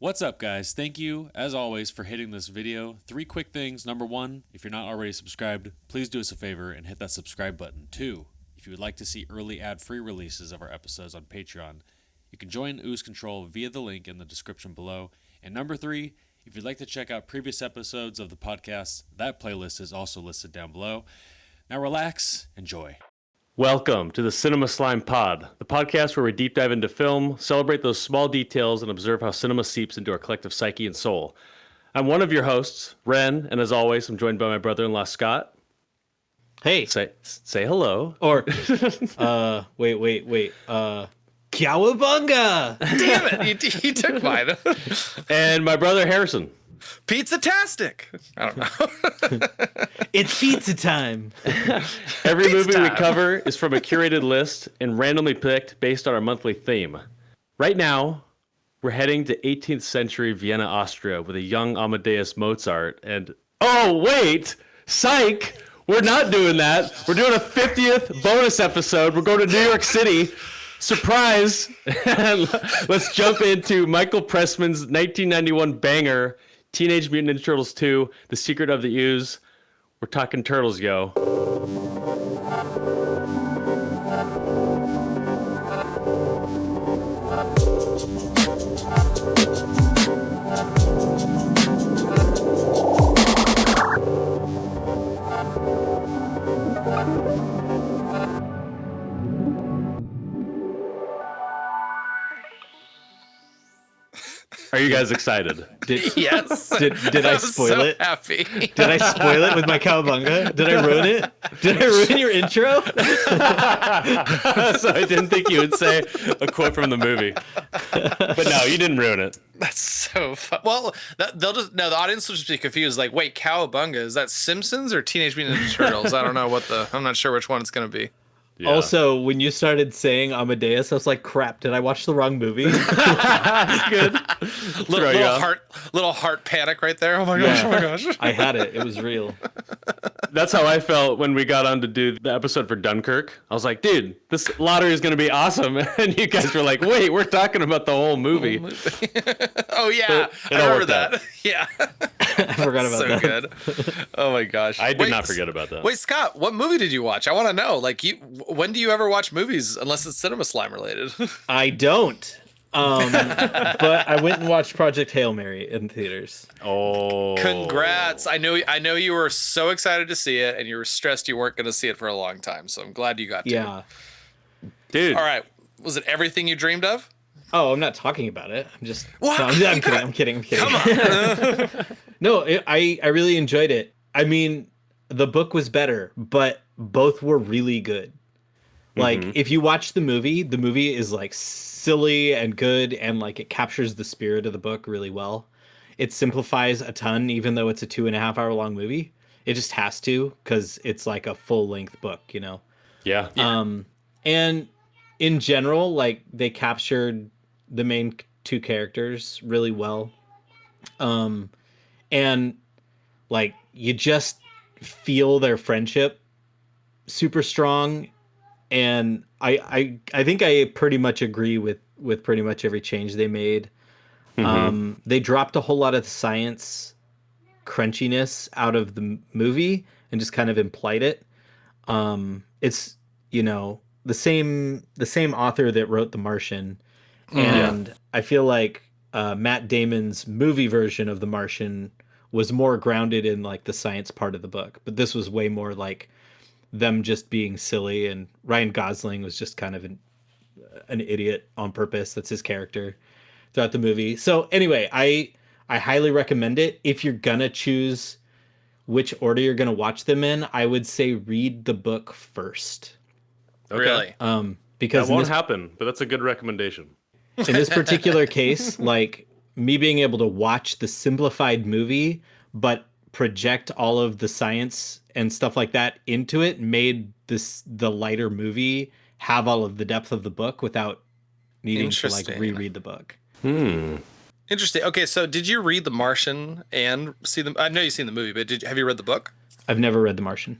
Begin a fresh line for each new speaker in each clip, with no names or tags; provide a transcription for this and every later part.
What's up, guys? Thank you, as always, for hitting this video. 3 quick things. Number 1, if you're not already subscribed, please do us a favor and hit that subscribe button. 2, if you would like to see early ad-free releases of our episodes on Patreon, you can join Ooze Control via the link in the description below. And number 3, if you'd like to check out previous episodes of the podcast, that playlist is also listed down below. Now relax, enjoy.
Welcome to the Cinema Slime Pod, the podcast where we deep dive into film, celebrate those small details, and observe how cinema seeps into our collective psyche and soul. I'm one of your hosts, Ren, and as always, I'm joined by my brother-in-law, Scott.
Hey.
Say hello.
Or, wait. Cowabunga!
Damn it, you took mine.
And my brother, Harrison.
Pizza-tastic. I don't know.
It's pizza time.
Every
Pizza
movie
time.
we cover is from a curated list and randomly picked based on our monthly theme. Right now, we're heading to 18th century Vienna, Austria with a young Amadeus Mozart. And, oh, wait, psych! We're not doing that. We're doing a 50th bonus episode. We're going to New York City. Surprise! Let's jump into Michael Pressman's 1991 banger, Teenage Mutant Ninja Turtles 2, The Secret of the Ooze. We're talking turtles, yo. Are you guys excited?
Yes.
Did I
I'm
spoil
so
it?
Happy.
Did I spoil it with my cowabunga? Did I ruin it? Did I ruin your intro?
So I didn't think you would say a quote from the movie. But no, you didn't ruin it.
That's so fun. Well, the audience will just be confused. Like, wait, Cowabunga, is that Simpsons or Teenage Mutant Ninja Turtles? I don't know I'm not sure which one it's going to be.
Yeah.
Also, when you started saying Amadeus, I was like, crap, did I watch the wrong movie?
Good.
Little heart panic right there. Oh my gosh,
Yeah.
oh my gosh.
I had it. It was real.
That's how I felt when we got on to do the episode for Dunkirk. I was like, dude, this lottery is going to be awesome. And you guys were like, wait, we're talking about the whole movie.
Oh yeah,
It all
I remember
worked out.
that. Yeah.
I forgot about
So
that.
good. Oh my gosh.
I did not forget about that.
Wait, Scott, what movie did you watch? I want to know. Like, when do you ever watch movies unless it's Cinema Slime related?
I don't. But I went and watched Project Hail Mary in theaters.
Oh.
Congrats. I know you were so excited to see it and you were stressed you weren't going to see it for a long time. So I'm glad you got to.
Yeah.
Dude.
All right. Was it everything you dreamed of?
Oh, I'm not talking about it. I'm just.
What?
No, I'm kidding.
Come on.
No, I really enjoyed it. I mean, the book was better, but both were really good. Like, if you watch the movie is like silly and good, and like it captures the spirit of the book really well. It simplifies a ton, even though it's a 2.5 hour long movie. It just has to, because it's like a full length book, you know?
Yeah.
And in general, like, they captured the main 2 characters really well. And like, you just feel their friendship super strong. And I think I pretty much agree with pretty much every change they made. They dropped a whole lot of the science crunchiness out of the movie and just kind of implied it. It's, you know, the same author that wrote The Martian. And I feel like Matt Damon's movie version of The Martian was more grounded in like the science part of the book. But this was way more like them just being silly, and Ryan Gosling was just kind of an idiot on purpose. That's his character throughout the movie. So anyway, I highly recommend it. If you're gonna choose which order you're gonna watch them in, I would say read the book first.
Really?
Because
That won't happen, but that's a good recommendation.
in this particular case, like, me being able to watch the simplified movie, but project all of the science and stuff like that into it, made the lighter movie have all of the depth of the book without needing to like reread the book.
Interesting. Okay, so did you read The Martian and see the? I know you've seen the movie, but have you read the book?
I've never read The Martian.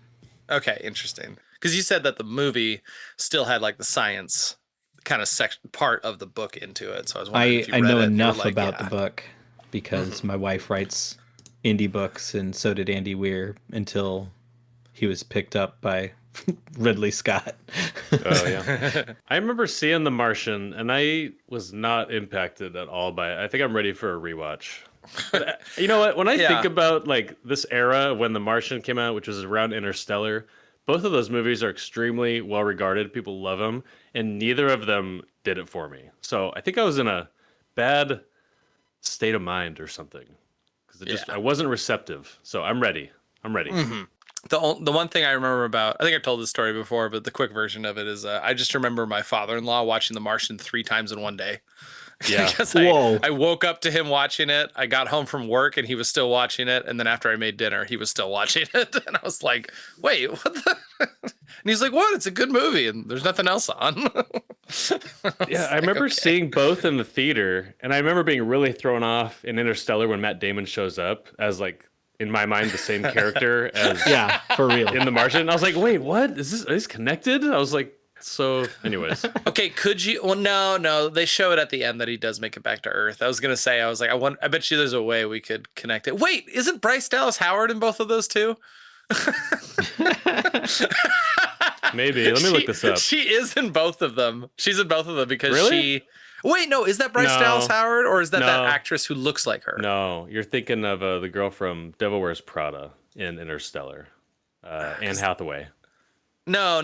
Okay, interesting. Because you said that the movie still had like the science kind of part of the book into it. So I was wondering if you
I
read
know
it,
enough
like,
about the book because my wife writes indie books, and so did Andy Weir until he was picked up by Ridley Scott.
Oh yeah. I remember seeing The Martian, and I was not impacted at all by it. I think I'm ready for a rewatch. But you know what? When I think about like this era when The Martian came out, which was around Interstellar, both of those movies are extremely well regarded. People love them, and neither of them did it for me. So I think I was in a bad state of mind or something because I wasn't receptive. So I'm ready. I'm ready.
The one thing I remember about, I think I told this story before, but the quick version of it is I just remember my father-in-law watching The Martian 3 times in one day.
Yeah.
Because I woke up to him watching it. I got home from work and he was still watching it. And then after I made dinner, he was still watching it. And I was like, wait, what the? And he's like, what? It's a good movie. And there's nothing else on.
I remember seeing both in the theater. And I remember being really thrown off in Interstellar when Matt Damon shows up as like, in my mind, the same character as
For real
in The Martian. I was like, wait, what? Are these connected? I was like, so anyways.
Okay, could you? Well, no. They show it at the end that he does make it back to Earth. I was gonna say, I bet you there's a way we could connect it. Wait, isn't Bryce Dallas Howard in both of those too?
Maybe. Let me look this up.
She is in both of them. She's in both of them because
Really?
Wait, no, is that Bryce Dallas Howard or is that
No.
actress who looks like her?
No, you're thinking of the girl from Devil Wears Prada in Interstellar, Anne Hathaway.
No.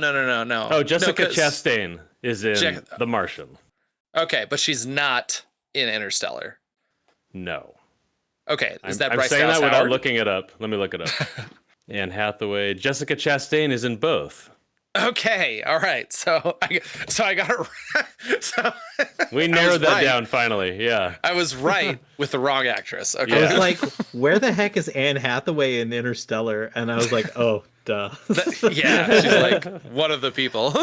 Oh, Jessica Chastain is in The Martian.
Okay, but she's not in Interstellar.
No.
Okay, is that
I'm
Bryce
saying
Dallas
that without
Howard?
looking it up. Let me look it up. Anne Hathaway. Jessica Chastain is in both.
Okay, all right. So I got it. So
We narrowed that down finally. Yeah.
I was right with the wrong actress. Okay.
I was like, where the heck is Anne Hathaway in Interstellar? And I was like, oh, duh.
Yeah, she's like one of the people.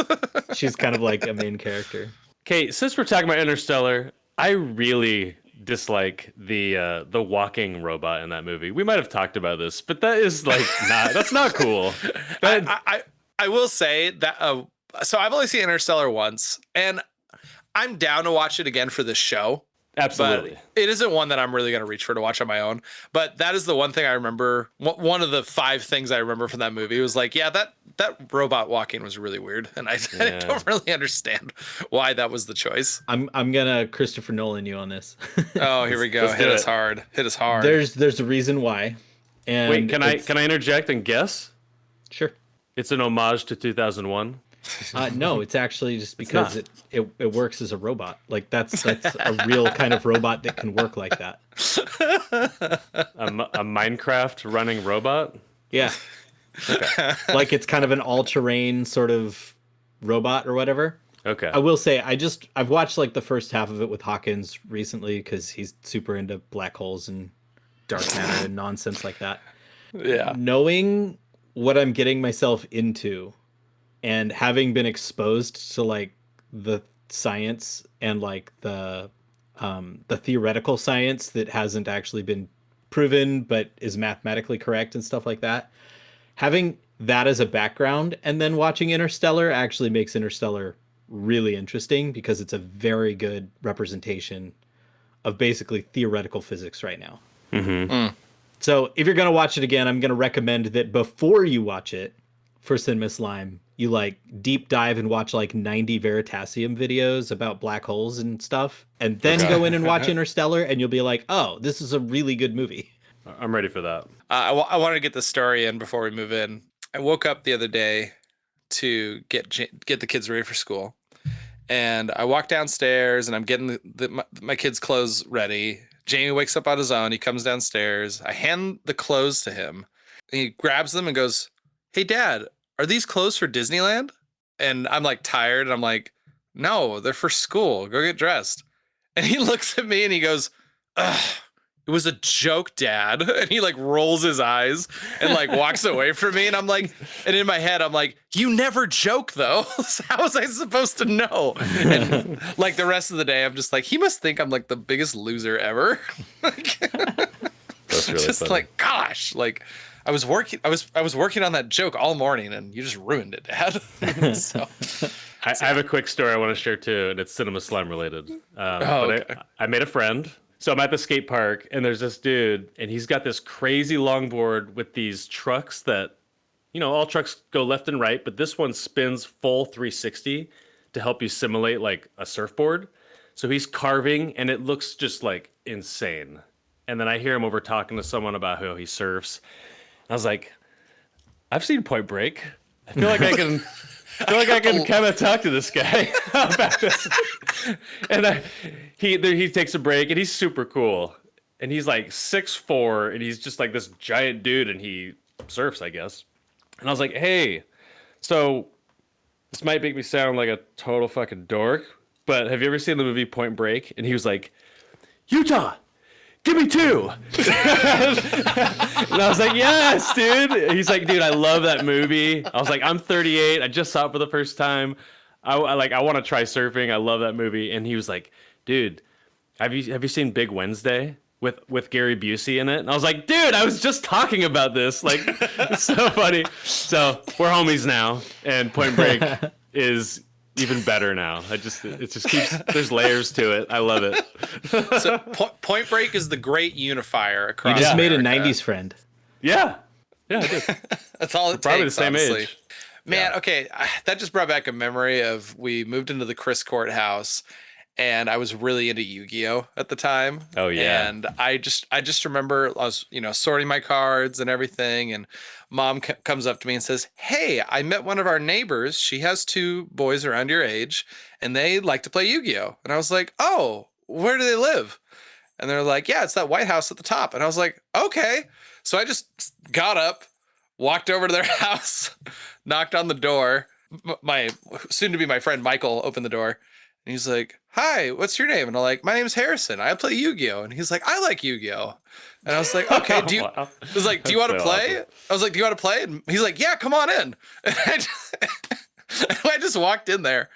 She's kind of like a main character.
Okay, since we're talking about Interstellar, I really dislike the walking robot in that movie. We might have talked about this, but that is like that's not cool.
I will say that so I've only seen Interstellar once, and I'm down to watch it again for this show.
Absolutely.
But it isn't one that I'm really going to reach for to watch on my own. But that is the one thing I remember. One of the 5 things I remember from that movie was like, yeah, that robot walking was really weird. And I don't really understand why that was the choice.
I'm gonna Christopher Nolan you on this.
Oh, here we go. Hit us hard.
There's a reason why. And
wait, can I interject and guess?
Sure.
It's an homage to 2001.
No, it's actually just because it works as a robot. Like that's a real kind of robot that can work like that.
A Minecraft running robot?
Yeah. Okay. Like it's kind of an all-terrain sort of robot or whatever.
Okay.
I will say I've watched like the first half of it with Hawkins recently because he's super into black holes and dark matter and nonsense like that.
Yeah.
Knowing what I'm getting myself into and having been exposed to like the science and like the theoretical science that hasn't actually been proven but is mathematically correct and stuff like that, having that as a background and then watching Interstellar actually makes Interstellar really interesting because it's a very good representation of basically theoretical physics right now. So if you're going to watch it again, I'm going to recommend that before you watch it for Cinema Slime, you like deep dive and watch like 90 Veritasium videos about black holes and stuff, and then go in and watch Interstellar, and you'll be like, oh, this is a really good movie.
I'm ready for that.
I wanted to get the story in before we move in. I woke up the other day to get the kids ready for school, and I walk downstairs and I'm getting my kids' clothes ready. Jamie wakes up on his own. He comes downstairs. I hand the clothes to him. And he grabs them and goes, "Hey, Dad, are these clothes for Disneyland?" And I'm like tired. And I'm like, "No, they're for school. Go get dressed." And he looks at me and he goes, "Ugh, it was a joke, Dad." And he like rolls his eyes and like walks away from me. And I'm like, and in my head, I'm like, "You never joke though." How was I supposed to know? And like the rest of the day, I'm just like, he must think I'm like the biggest loser ever. Like,
That's really
just
funny.
like, gosh, like I was working on that joke all morning and you just ruined it, Dad. So
I have a quick story I want to share too, and it's Cinema Slime related.
Okay.
I made a friend. So I'm at the skate park, and there's this dude, and he's got this crazy longboard with these trucks that, all trucks go left and right, but this one spins full 360 to help you simulate like a surfboard. So he's carving, and it looks just like insane. And then I hear him over talking to someone about how he surfs. I was like, I've seen Point Break. I feel like I can kind of talk to this guy about this. And he takes a break, and he's super cool. And he's like 6'4", and he's just like this giant dude, and he surfs, I guess. And I was like, hey, so this might make me sound like a total fucking dork, but have you ever seen the movie Point Break? And he was like, Utah, give me 2. And I was like, yes, dude. He's like, dude, I love that movie. I was like, I'm 38. I just saw it for the first time. I want to try surfing. I love that movie. And he was like, dude, have you seen Big Wednesday with Gary Busey in it? And I was like, dude, I was just talking about this. Like, it's so funny. So we're homies now, and Point Break is even better now. It just keeps, there's layers to it. I love it.
So Point Break is the great unifier across.
You just made a
America.
90s friend.
Yeah, I did.
That's all it
Probably
takes.
the same
honestly.
age.
Man, okay, that just brought back a memory of we moved into the Chris courthouse, and I was really into Yu-Gi-Oh at the time.
Oh, yeah.
And I just remember I was sorting my cards and everything, and Mom comes up to me and says, "Hey, I met one of our neighbors. She has 2 boys around your age, and they like to play Yu-Gi-Oh." And I was like, "Oh, where do they live?" And they're like, "Yeah, it's that White House at the top." And I was like, "Okay." So I just got up, walked over to their house, knocked on the door. My soon-to-be my friend Michael opened the door, and he's like, "Hi, what's your name?" And I'm like, "My name's Harrison. I play Yu-Gi-Oh." And he's like, "I like Yu-Gi-Oh." And I was like, "Okay, do you?"
Wow.
I was like, "Do you want to
so
play?"
awesome.
I was like, "Do you want to play?" And he's like, "Yeah, come on in." And I just walked in there,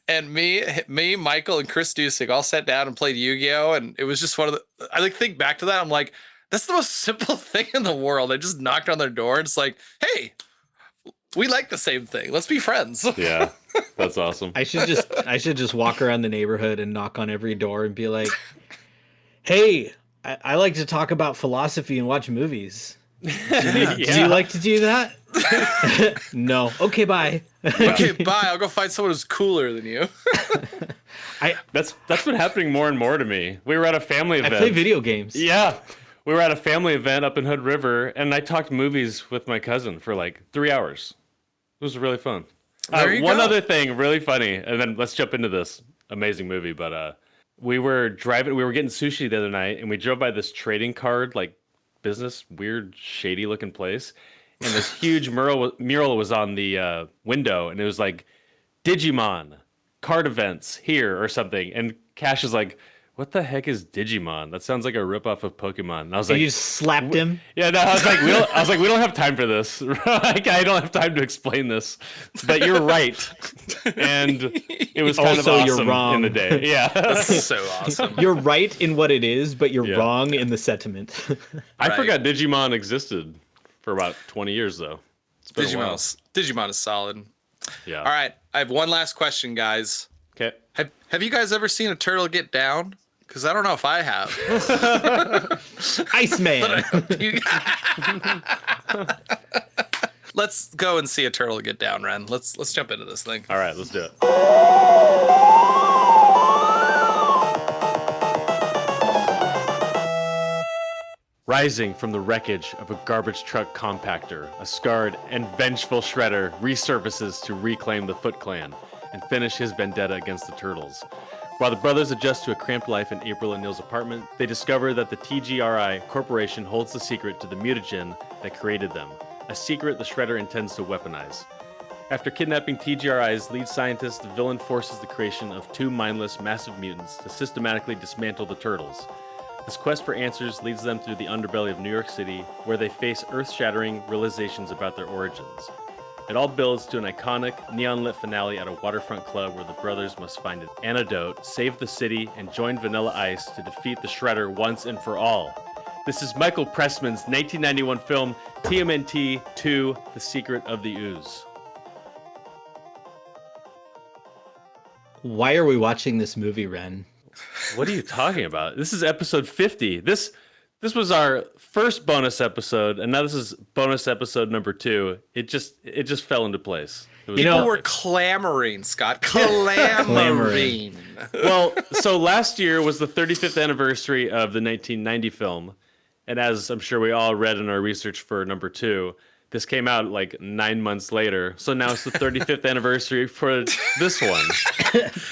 and me, Michael, and Chris Dusik all sat down and played Yu-Gi-Oh. And it was just one of the. I think back to that. I'm like, that's the most simple thing in the world. I just knocked on their door, and it's like, "Hey, we like the same thing. Let's be friends."
Yeah, that's awesome.
I should just walk around the neighborhood and knock on every door and be like, "Hey, I like to talk about philosophy and watch movies. Do you like to do that?" No. Okay, bye.
Okay, bye. I'll go find someone who's cooler than you.
That's been happening more and more to me. We were at a family event.
I play video games.
Yeah. We were at a family event up in Hood River, and I talked movies with my cousin for like 3 hours. It was really fun.
There you
One
go.
other thing, really funny, and then let's jump into this amazing movie. But we were getting sushi the other night, and we drove by this trading card, like business, weird, shady looking place. And this huge mural was on the window, and it was like, Digimon, card events here or something. And Cash is like, what the heck is Digimon? That sounds like a ripoff of Pokemon. And I was
And
like,
you just slapped him.
yeah, no, I was like, we don't have time for this. Like, I don't have time to explain this. But you're right, and it was kind
Also,
of
you're
awesome
wrong.
in the day. Yeah,
That's so awesome.
You're right in what it is, but you're
Yeah.
wrong in the sentiment.
I
Right.
forgot Digimon existed for about 20 years though. It's been a while.
Digimon is solid.
Yeah.
All right, I have one last question, guys.
Okay.
Have you guys ever seen a turtle get down? Because I don't know if I have.
Iceman.
Let's go and see a turtle get down, Ren. Let's jump into this thing.
All right, let's do it. Rising from the wreckage of a garbage truck compactor, a scarred and vengeful shredder resurfaces to reclaim the Foot Clan and finish his vendetta against the Turtles. While the brothers adjust to a cramped life in April and Neil's apartment, they discover that the TGRI Corporation holds the secret to the mutagen that created them, a secret the Shredder intends to weaponize. After kidnapping TGRI's lead scientist, the villain forces the creation of 2 mindless, massive mutants to systematically dismantle the Turtles. This quest for answers leads them through the underbelly of New York City, where they face earth-shattering realizations about their origins. It all builds to an iconic, neon-lit finale at a waterfront club where the brothers must find an antidote, save the city, and join Vanilla Ice to defeat the Shredder once and for all. This is Michael Pressman's 1991 film, TMNT 2, The Secret of the Ooze.
Why are we watching this movie, Ren?
What are you talking about? This is episode 50. This was our first bonus episode, and now this is bonus episode number 2. It just fell into place. It was
People were
perfect.
clamoring, Scott. Clamoring.
Well, so last year was the 35th anniversary of the 1990 film, and as I'm sure we all read in our research for number 2, this came out like 9 months later. So now it's the 35th anniversary for this one.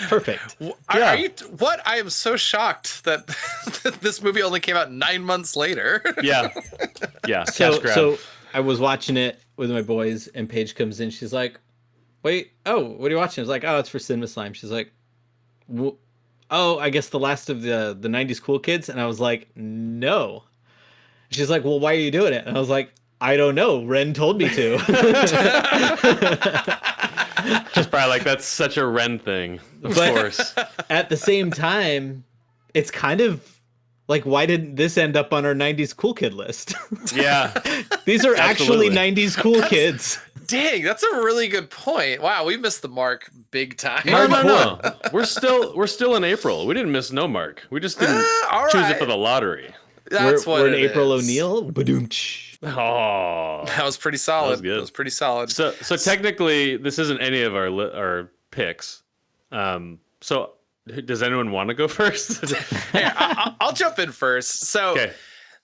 Perfect.
Are you, what? I am so shocked that this movie only came out 9 months later.
Yeah.
So I was watching it with my boys, and Paige comes in. She's like, "Wait, what are you watching?" I was like, "Oh, it's for Cinema Slime." She's like, "Oh, I guess the last of the '90s cool kids." And I was like, "No." She's like, "Well, why are you doing it?" And I was like, "I don't know. Ren told me to."
She's probably like, that's such a Ren thing. Of course.
At the same time, it's kind of like, why didn't this end up on our 90s cool kid list?
Yeah.
These are actually
Absolutely.
90s cool kids.
Dang, that's a really good point. Wow, we missed the mark big time.
No. We're still in April. We didn't miss no mark. We just didn't
all
choose
right.
it for the lottery.
That's what
we're an
it
April
is.
O'Neil. Badoomch.
Oh.
That was pretty solid.
That was good.
That was pretty solid.
So technically, this isn't any of our picks. So does anyone want to go first?
Here, I'll jump in first. So,
Okay.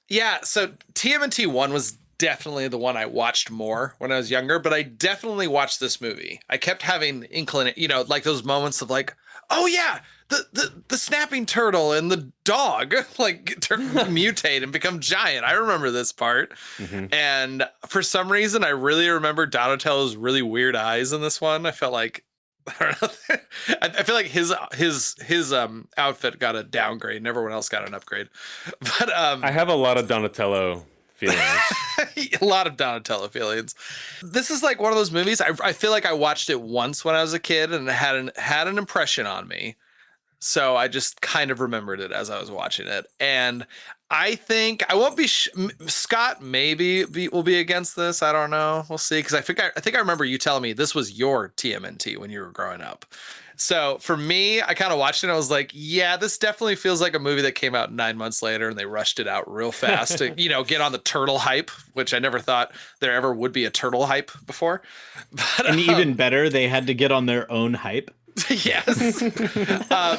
yeah, so TMNT 1 was definitely the one I watched more when I was younger, but I definitely watched this movie. I kept having like those moments of like, oh yeah, the snapping turtle and the dog like mutate and become giant. I remember this part.
Mm-hmm.
And for some reason, I really remember Donatello's really weird eyes in this one. I felt like, I don't know. I feel like his outfit got a downgrade and everyone else got an upgrade. But
I have a lot of Donatello feelings.
a lot of Donatello feelings. This is like one of those movies. I feel like I watched it once when I was a kid and it had an impression on me. So I just kind of remembered it as I was watching it. And I think I won't be Scott maybe will be against this. I don't know. We'll see. Because I think I remember you telling me this was your TMNT when you were growing up. So for me, I kind of watched it and I was like, yeah, this definitely feels like a movie that came out 9 months later and they rushed it out real fast to, get on the turtle hype, which I never thought there ever would be a turtle hype before. But,
And even better, they had to get on their own hype.
Yes.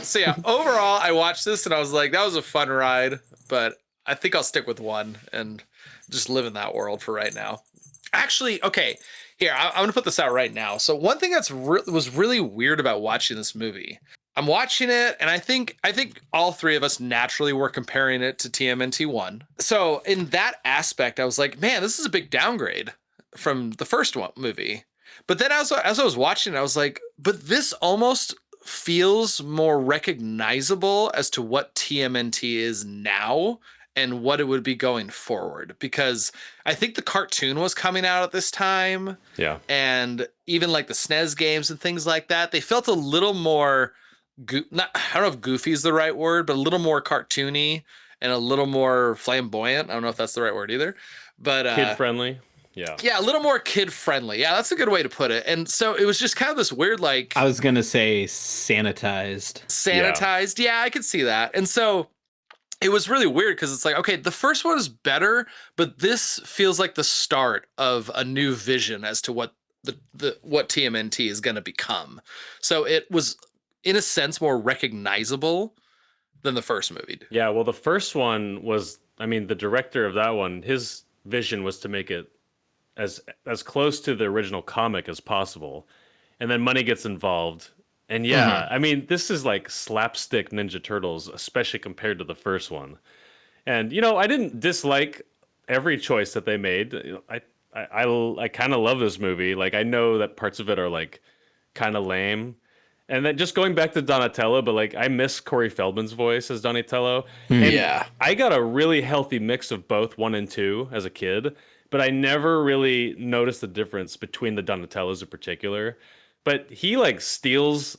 So yeah, overall, I watched this and I was like, that was a fun ride, but I think I'll stick with 1 and just live in that world for right now. Actually, okay, here, I'm going to put this out right now. So one thing that's was really weird about watching this movie, I'm watching it and I think all 3 of us naturally were comparing it to TMNT 1. So in that aspect, I was like, man, this is a big downgrade from the first movie. But then as I was watching it, I was like, but this almost feels more recognizable as to what TMNT is now and what it would be going forward. Because I think the cartoon was coming out at this time.
Yeah.
And even like the SNES games and things like that, they felt a little more, I don't know if goofy is the right word, but a little more cartoony and a little more flamboyant. I don't know if that's the right word either. But
Kid friendly.
Yeah, a little more kid friendly. Yeah, that's a good way to put it. And so it was just kind of this weird, like,
I was going to say sanitized.
Yeah, I could see that. And so it was really weird because it's like, okay, the first one is better, but this feels like the start of a new vision as to what what TMNT is going to become. So it was, in a sense, more recognizable than the first movie.
Yeah, well, the first one was, the director of that one, his vision was to make it as close to the original comic as possible, and then money gets involved, and this is like slapstick Ninja Turtles, especially compared to the first one. And I didn't dislike every choice that they made. I kind of love this movie. Like, I know that parts of it are like kind of lame, and then just going back to Donatello, but like I miss Corey Feldman's voice as Donatello. And
Yeah,
I got a really healthy mix of both 1 and 2 as a kid, but I never really noticed the difference between the Donatellos in particular. But he like steals,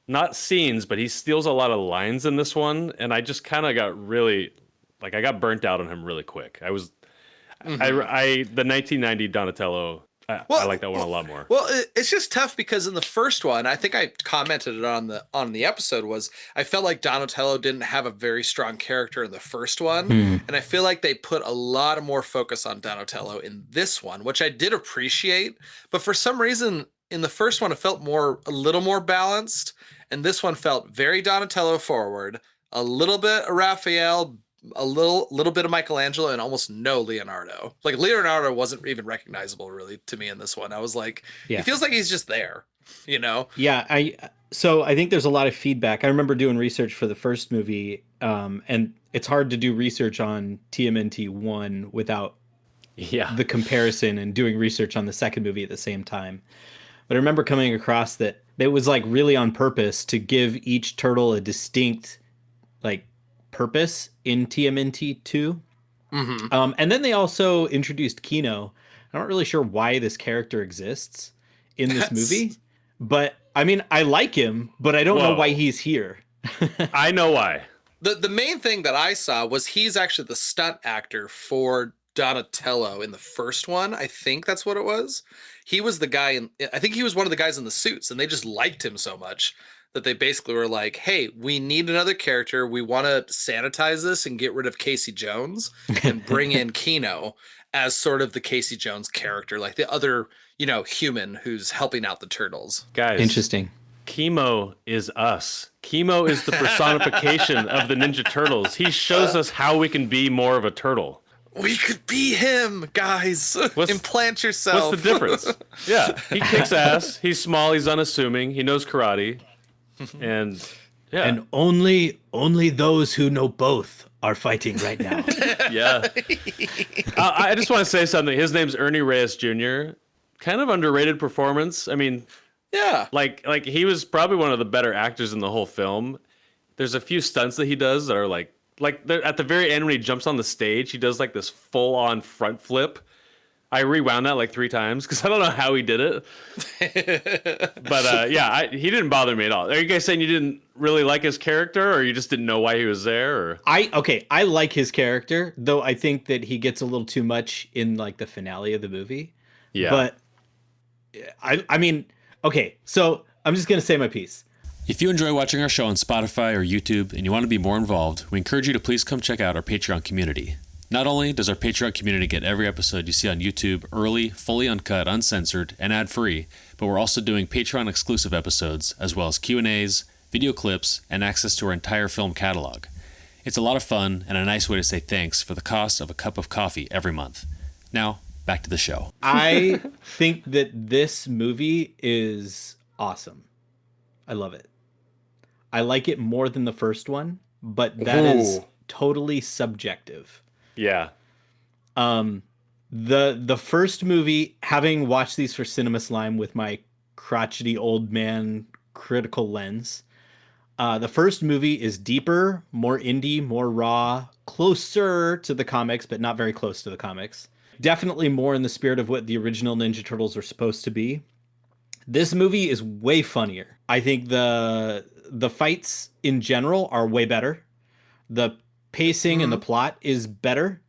not scenes, but he steals a lot of lines in this one, and I just kind of got really, I got burnt out on him really quick. I was, the 1990 Donatello, I like that one a lot more.
Well, it's just tough because in the first one, I think I commented it on the episode, was I felt like Donatello didn't have a very strong character in the first one, and I feel like they put a lot of more focus on Donatello in this one, which I did appreciate, but for some reason in the first one it felt a little more balanced, and this one felt very Donatello forward, a little bit of Raphael, a little bit of Michelangelo, and almost no Leonardo. Like Leonardo wasn't even recognizable really to me in this one. I was like, It feels like he's just there, you know?
Yeah, I think there's a lot of feedback. I remember doing research for the first movie, and it's hard to do research on TMNT 1 without the comparison and doing research on the second movie at the same time. But I remember coming across that it was like really on purpose to give each turtle a distinct like purpose in TMNT 2. And then they also introduced Kino. I'm not really sure why this character exists in this movie, but I mean, I like him, but I don't know why he's here.
I know why.
The main thing that I saw was he's actually the stunt actor for Donatello in the first one. I think that's what it was. He was the guy I think he was one of the guys in the suits, and they just liked him so much that they basically were like, hey, we need another character. We want to sanitize this and get rid of Casey Jones and bring in Kino as sort of the Casey Jones character, like the other, human who's helping out the turtles.
Guys.
Interesting.
Chemo is us. Chemo is the personification of the Ninja Turtles. He shows us how we can be more of a turtle.
We could be him, guys. Implant yourself.
What's the difference? Yeah, he kicks ass. He's small. He's unassuming. He knows karate. And
only those who know both are fighting right now.
Yeah. I just want to say something. His name's Ernie Reyes Jr. Kind of underrated performance. I mean, like he was probably one of the better actors in the whole film. There's a few stunts that he does that are like at the very end when he jumps on the stage, he does like this full on front flip. I rewound that like 3 times because I don't know how he did it. But he didn't bother me at all. Are you guys saying you didn't really like his character, or you just didn't know why he was there? Or
I like his character, though I think that he gets a little too much in like the finale of the movie.
Yeah.
But I mean, okay, so I'm just going to say my piece.
If you enjoy watching our show on Spotify or YouTube and you want to be more involved, we encourage you to please come check out our Patreon community. Not only does our Patreon community get every episode you see on YouTube early, fully uncut, uncensored, and ad-free, but we're also doing Patreon-exclusive episodes, as well as Q&As, video clips, and access to our entire film catalog. It's a lot of fun and a nice way to say thanks for the cost of a cup of coffee every month. Now, back to the show.
I think that this movie is awesome. I love it. I like it more than the first one, but that is totally subjective.
Yeah.
The first movie, having watched these for Cinema Slime with my crotchety old man critical lens, the first movie is deeper, more indie, more raw, closer to the comics, but not very close to the comics. Definitely more in the spirit of what the original Ninja Turtles were supposed to be. This movie is way funnier. I think the fights in general are way better. The pacing and the plot is better,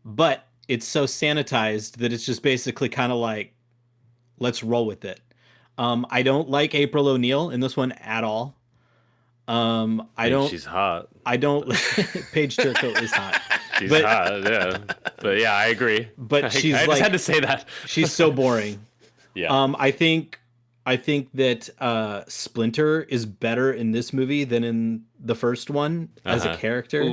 but it's so sanitized that it's just basically kind of like, let's roll with it. I don't like April O'Neil in this one at all.
She's hot.
I don't. Paige Turco is hot.
She's hot, yeah. But yeah, I agree.
But I
just had to say that.
She's so boring.
Yeah.
I think that Splinter is better in this movie than in the first one as a character.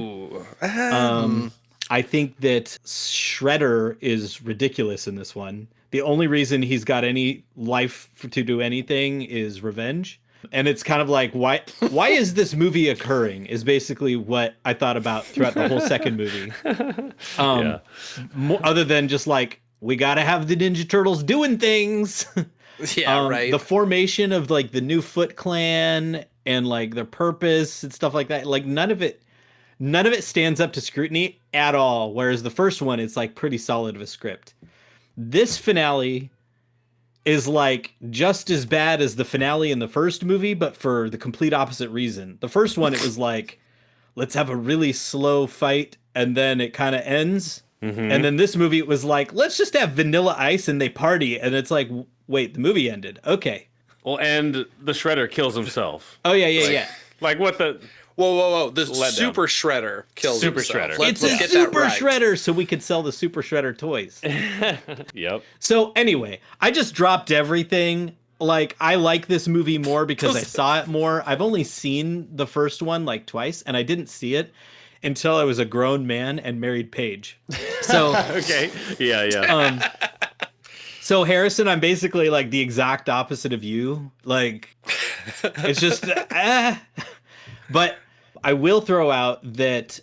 I think that Shredder is ridiculous in this one. The only reason he's got any life to do anything is revenge. And it's kind of like, why is this movie occurring is basically what I thought about throughout the whole second movie. Other than just like, we got to have the Ninja Turtles doing things.
Yeah, right.
The formation of like the new Foot Clan and like their purpose and stuff like that. Like none of it stands up to scrutiny at all. Whereas the first one, it's like pretty solid of a script. This finale is like just as bad as the finale in the first movie, but for the complete opposite reason. The first one, it was like, let's have a really slow fight and then it kind of ends. And then this movie was like, let's just have Vanilla Ice and they party. And it's like, wait, the movie ended. Okay.
Well, and the Shredder kills himself.
Oh, yeah.
Like, what the...
Whoa. The
Let
Super Shredder kills
Super
himself.
Shredder.
It's
Let's
a
get
Super
that right.
Shredder, so we could sell the Super Shredder toys.
Yep.
So anyway, I just dropped everything. Like, I like this movie more because I saw it more. I've only seen the first one like twice, and I didn't see it until I was a grown man and married Paige. So
Okay. Yeah.
so Harrison, I'm basically like the exact opposite of you. Like, it's just But I will throw out that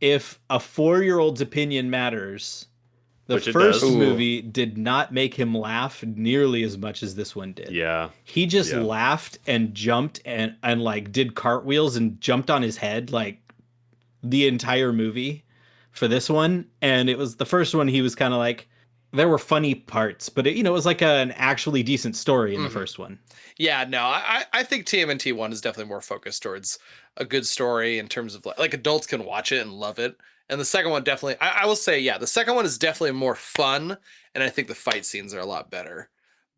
if a 4-year-old's opinion matters, the
Which it
first
does.
movie did not make him laugh nearly as much as this one did.
Yeah.
He just laughed and jumped and like did cartwheels and jumped on his head like the entire movie for this one. And it was the first one, he was kind of like, there were funny parts, but it was like an actually decent story in the first one.
Yeah, no, I think TMNT 1 is definitely more focused towards a good story in terms of like adults can watch it and love it. And the second one definitely, I will say, yeah, the second one is definitely more fun. And I think the fight scenes are a lot better.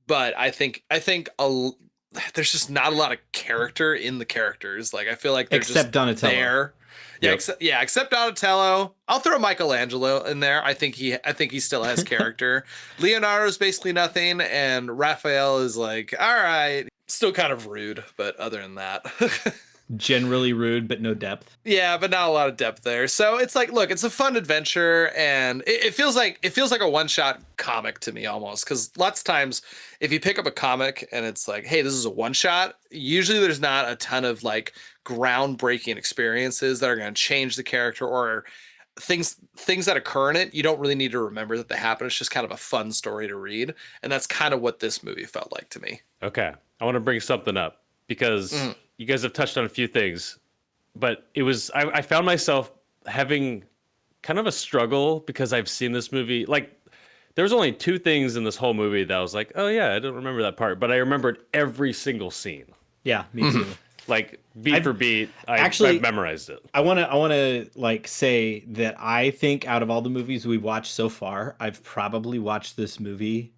But I think there's just not a lot of character in the characters. Like, I feel like they're
Except
just
Donatello.
there. Yeah,
Yep.
except Donatello. I'll throw Michelangelo in there. I think he still has character. Leonardo's basically nothing, and Raphael is like, all right, still kind of rude, but other than that,
Generally rude, but no depth.
yeah, but not a lot of depth there. So it's like, look, it's a fun adventure, and it feels like a one-shot comic to me almost. Because lots of times, if you pick up a comic and it's like, hey, this is a one-shot, usually there's not a ton of like groundbreaking experiences that are going to change the character or things that occur in it. You don't really need to remember that they happen. It's just kind of a fun story to read, and that's kind of what this movie felt like to me.
Okay. I want to bring something up because you guys have touched on a few things, but it was, I found myself having kind of a struggle because I've seen this movie. Like, there was only 2 things in this whole movie that I was like, oh yeah, I don't remember that part, but I remembered every single scene.
Yeah, me too.
Like, beat for beat, I've memorized it.
I want to like say that I think out of all the movies we've watched so far, I've probably watched this movie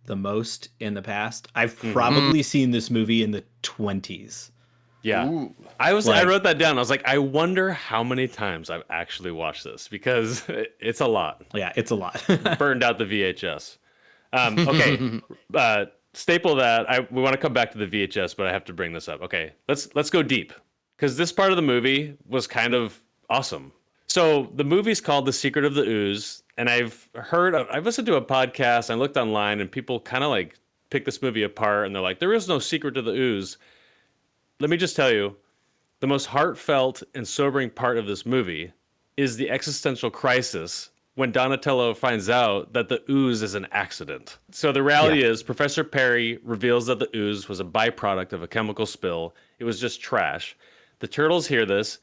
the most in the past. I've probably seen this movie in the 20s.
Yeah.
Ooh.
I wrote that down. I was like, I wonder how many times I've actually watched this because it's a lot.
Yeah, it's a lot.
Burned out the VHS. Okay. Staple that. We want to come back to the VHS, but I have to bring this up. Okay. Let's go deep because this part of the movie was kind of awesome. So the movie's called The Secret of the Ooze, and I've listened to a podcast, I looked online, and people kind of like pick this movie apart, and they're like, there is no secret to the ooze. Let me just tell you, the most heartfelt and sobering part of this movie is the existential crisis when Donatello finds out that the ooze is an accident. So the reality is, Professor Perry reveals that the ooze was a byproduct of a chemical spill. It was just trash. The turtles hear this,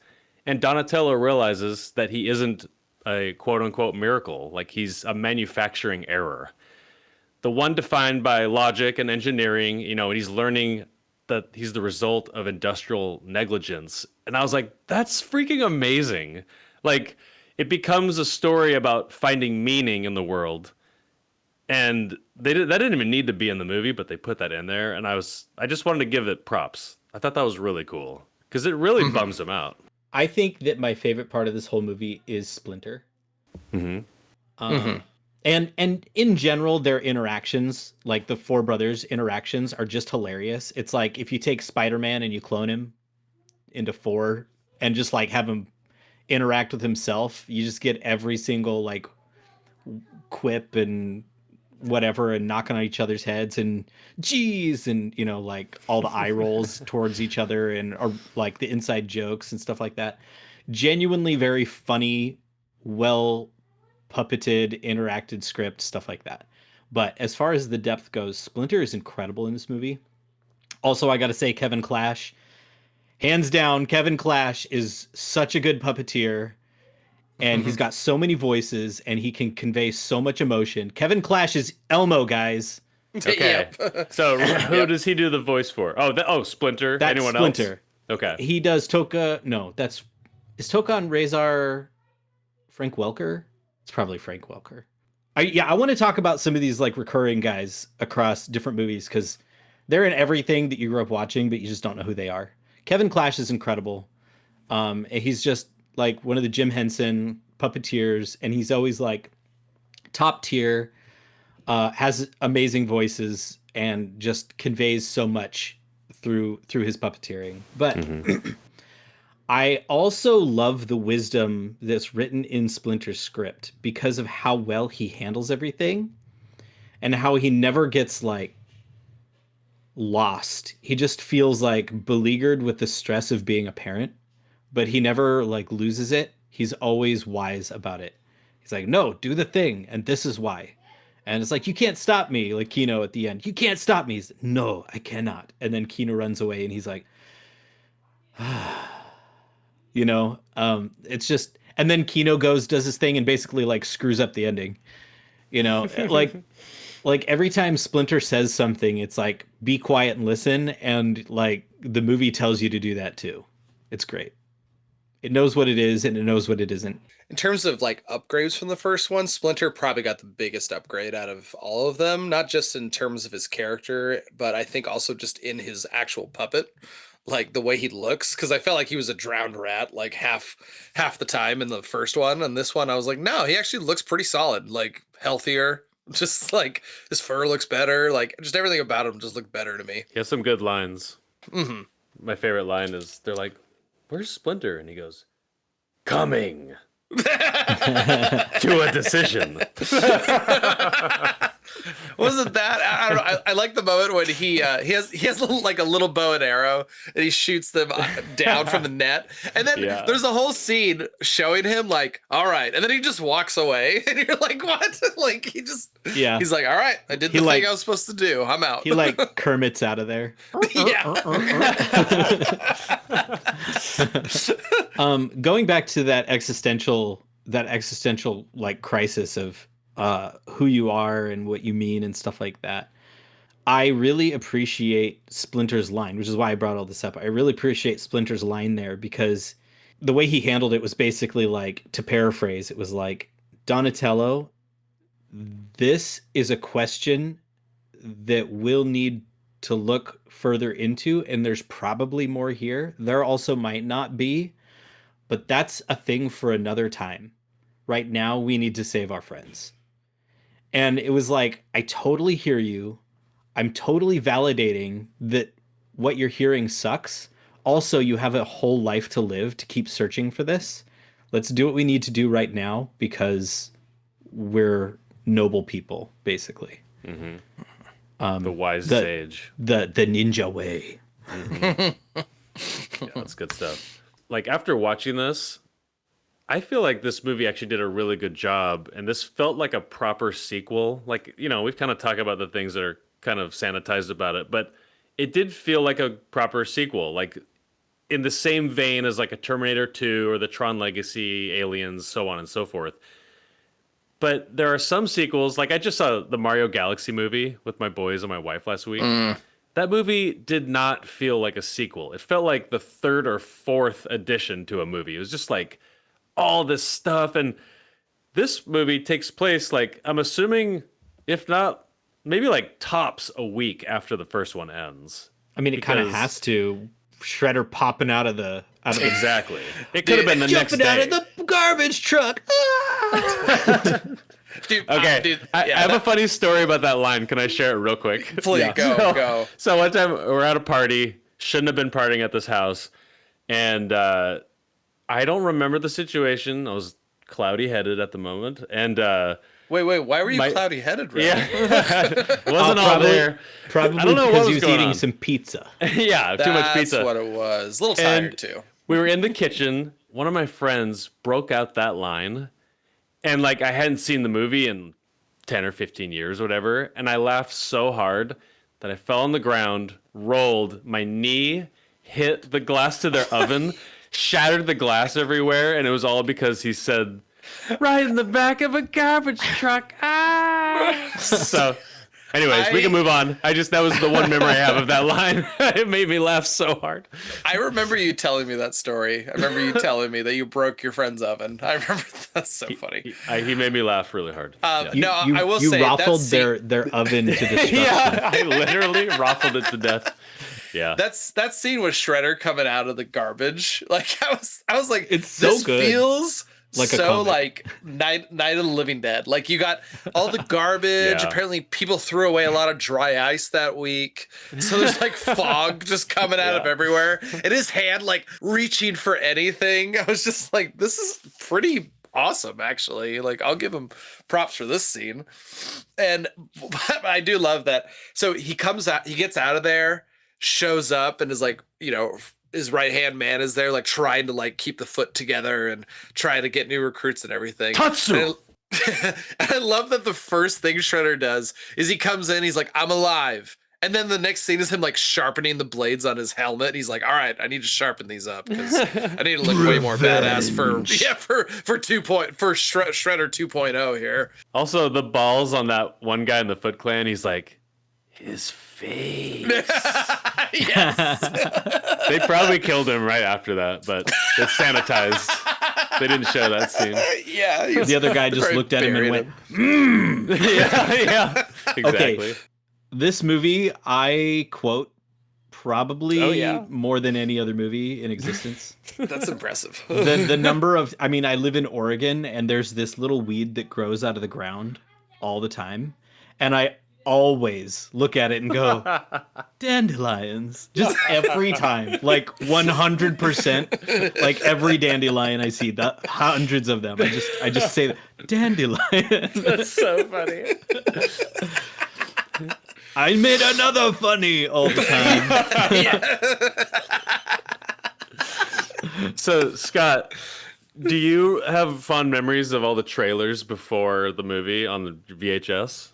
and Donatello realizes that he isn't a quote-unquote miracle, like he's a manufacturing error. The one defined by logic and engineering, and he's learning that he's the result of industrial negligence. And I was like, that's freaking amazing. Like, it becomes a story about finding meaning in the world. And that didn't even need to be in the movie, but they put that in there. And I just wanted to give it props. I thought that was really cool because it really bums him out.
I think that my favorite part of this whole movie is Splinter. And in general, their interactions, like the 4 brothers' interactions, are just hilarious. It's like if you take Spider-Man and you clone him into 4 and just like have him interact with himself, you just get every single like quip and whatever and knocking on each other's heads and geez and like all the eye rolls towards each other and or like the inside jokes and stuff like that. Genuinely very funny, well puppeted, interacted script, stuff like that. But as far as the depth goes, Splinter is incredible in this movie. Also, I gotta say, Kevin Clash, hands down, Kevin Clash is such a good puppeteer. And he's got so many voices, and he can convey so much emotion. Kevin Clash is Elmo, guys.
Okay. So who does he do the voice for? Splinter.
That's
Anyone
Splinter.
else? Okay.
He does Toka. No, is Toka on Razor Frank Welker? It's probably Frank Welker. I want to talk about some of these like recurring guys across different movies because they're in everything that you grew up watching, but you just don't know who they are. Kevin Clash is incredible. And he's just like one of the Jim Henson puppeteers, and he's always like top tier, has amazing voices, and just conveys so much through his puppeteering. But I also love the wisdom that's written in Splinter's script because of how well he handles everything and how he never gets like lost. He just feels like beleaguered with the stress of being a parent, but he never like loses it. He's always wise about it. He's like, no, do the thing. And this is why. And it's like, you can't stop me. Like Kino at the end, you can't stop me. He's like, no, I cannot. And then Kino runs away and he's like, you know, it's just, and then Kino does his thing and basically like screws up the ending, you know, like every time Splinter says something, it's like, be quiet and listen. And like the movie tells you to do that too. It's great. It knows what it is and it knows what it isn't.
In terms of like upgrades from the first one, Splinter probably got the biggest upgrade out of all of them, not just in terms of his character, but I think also just in his actual puppet. Like the way he looks, because I felt like he was a drowned rat like half the time in the first one, and this one I was like, no, he actually looks pretty solid, like healthier, just like his fur looks better, like just everything about him just looked better to me.
He has some good lines.
Mm-hmm.
My favorite line is they're like, where's Splinter? And he goes, coming to a decision.
Wasn't that? I don't know. I like the moment when he has like a little bow and arrow and he shoots them down from the net, and then there's a whole scene showing him like, all right, and then he just walks away, and you're like, what? Like he's like, all right, I did the thing I was supposed to do. I'm out.
He like Kermit's out of there. Going back to that existential like crisis of who you are and what you mean and stuff like that. I really appreciate Splinter's line, which is why I brought all this up. I really appreciate Splinter's line there because the way he handled it was basically like, to paraphrase, it was like, Donatello, this is a question that we'll need to look further into, and there's probably more here. There also might not be, but that's a thing for another time. Right now, we need to save our friends. And it was like, I totally hear you. I'm totally validating that what you're hearing sucks. Also, you have a whole life to live to keep searching for this. Let's do what we need to do right now because we're noble people, basically.
Mm-hmm. The wise sage.
The ninja way.
Mm-hmm. Yeah, that's good stuff. Like, after watching this, I feel like this movie actually did a really good job, and this felt like a proper sequel. Like, you know, we've kind of talked about the things that are kind of sanitized about it, but it did feel like a proper sequel, like in the same vein as like a Terminator 2 or the Tron Legacy, Aliens, so on and so forth. But there are some sequels, like I just saw the Mario Galaxy movie with my boys and my wife last week. That movie did not feel like a sequel. It felt like the third or fourth addition to a movie. It was just like all this stuff, and this movie takes place, like, I'm assuming, if not, maybe like tops a week after the first one ends.
I mean, it kind of has to. Shredder popping out of the
exactly. It could have been the next day.
Jumping out of the garbage truck.
Dude,
okay, I have a funny story about that line. Can I share it real quick?
Please, go.
So one time we're at a party. Shouldn't have been partying at this house, and I don't remember the situation. I was cloudy-headed at the moment, and
wait, why were you cloudy-headed? Right?
Yeah, it wasn't all there.
Probably
I don't know
because
what
he was eating some pizza.
Yeah, too much pizza.
That's what it was. A little tired too.
We were in the kitchen. One of my friends broke out that line, and like I hadn't seen the movie in 10 or 15 years, or whatever, and I laughed so hard that I fell on the ground, rolled, my knee hit the glass to their oven, shattered the glass everywhere, and it was all because he said, right in the back of a garbage truck. Ah! So Anyways, we can move on. That was the one memory I have of that line. It made me laugh so hard.
I remember you telling me that story. I remember you telling me that you broke your friend's oven. I remember that's so funny.
He made me laugh really hard.
I will
you
say
raffled
that
their oven to destruction.
Yeah, I literally raffled it to death. Yeah,
that scene with Shredder coming out of the garbage. Like I was like,
it's so
this
good.
Feels
like
so like Night of the Living Dead. Like you got all the garbage.
Yeah.
Apparently people threw away a lot of dry ice that week. So there's like fog just coming out of everywhere. And his hand like reaching for anything. I was just like, this is pretty awesome, actually. Like I'll give him props for this scene. And I do love that. So he gets out of there, shows up and is like, his right hand man is there, like trying to like keep the foot together and trying to get new recruits and everything.
Tatsu.
And I love that the first thing Shredder does is he comes in, he's like, I'm alive. And then the next scene is him like sharpening the blades on his helmet. And he's like, all right, I need to sharpen these up because I need to look way more badass for Shredder 2.0 here.
Also, the balls on that one guy in the Foot Clan, he's like, his face.
Yes.
They probably killed him right after that, but it's sanitized. They didn't show that scene.
Yeah.
The other guy just looked at him and went,
yeah, exactly.
Okay. This movie, I quote, probably more than any other movie in existence.
That's impressive.
The number of, I live in Oregon and there's this little weed that grows out of the ground all the time. And I always look at it and go, dandelions. Just every time. Like 100%. Like every dandelion I see, hundreds of them. I just say, dandelion.
That's so funny.
I made another funny all the time.
So, Scott, do you have fond memories of all the trailers before the movie on the VHS?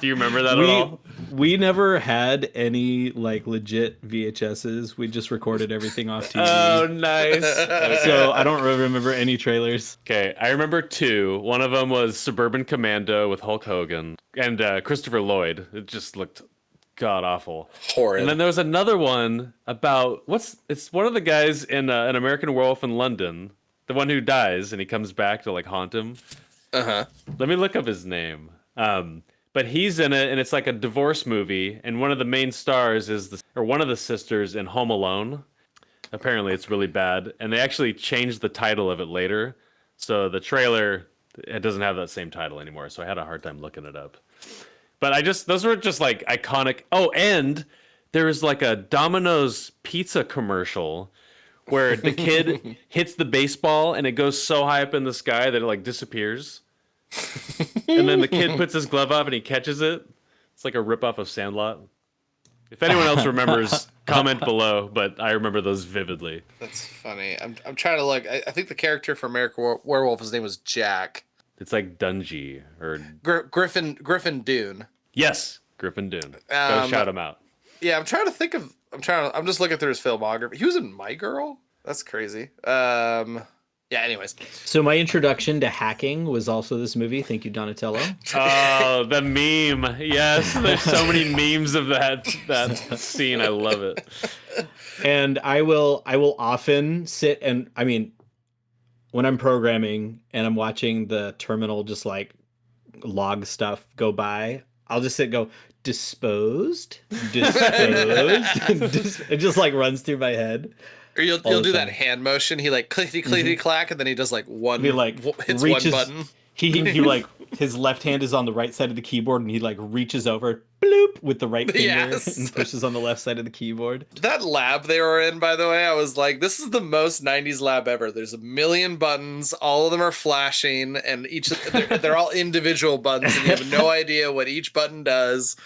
Do you remember that at all?
We never had any like legit VHSs. We just recorded everything off TV.
Oh, nice. Okay.
So I don't really remember any trailers.
Okay, I remember two. One of them was Suburban Commando with Hulk Hogan and Christopher Lloyd. It just looked god awful,
horrid.
And then there was another one about it's one of the guys in An American Werewolf in London. The one who dies and he comes back to like haunt him.
Uh-huh.
Let me look up his name. But he's in it and it's like a divorce movie. And one of the main stars is one of the sisters in Home Alone. Apparently it's really bad. And they actually changed the title of it later. So the trailer, it doesn't have that same title anymore. So I had a hard time looking it up. But those were just like iconic. Oh, and there was like a Domino's pizza commercial where the kid hits the baseball and it goes so high up in the sky that it like disappears. And then the kid puts his glove up and he catches it. It's like a ripoff of Sandlot. If anyone else remembers, comment below, but I remember those vividly.
That's funny. I'm trying to look. I think the character from American Werewolf, his name was Jack.
It's like Dungy or
Griffin Dune.
Yes, Griffin Dune. Go shout him out.
Yeah, I'm just looking through his filmography. He was in My Girl. That's crazy. Yeah, anyways.
So my introduction to hacking was also this movie. Thank you, Donatello.
Oh, the meme. Yes, there's so many memes of that scene. I love it.
And I will often sit and when I'm programming and I'm watching the terminal just like log stuff go by, I'll just sit and go, disposed. It just like runs through my head.
Or you'll do that hand motion. He like clickety clack, and then he does like one.
He like
hits
reaches,
one button.
He like his left hand is on the right side of the keyboard, and he like reaches over, bloop, with the right finger and pushes on the left side of the keyboard.
That lab they were in, by the way, I was like, this is the most 90s lab ever. There's a million buttons, all of them are flashing, and they're all individual buttons, and you have no idea what each button does.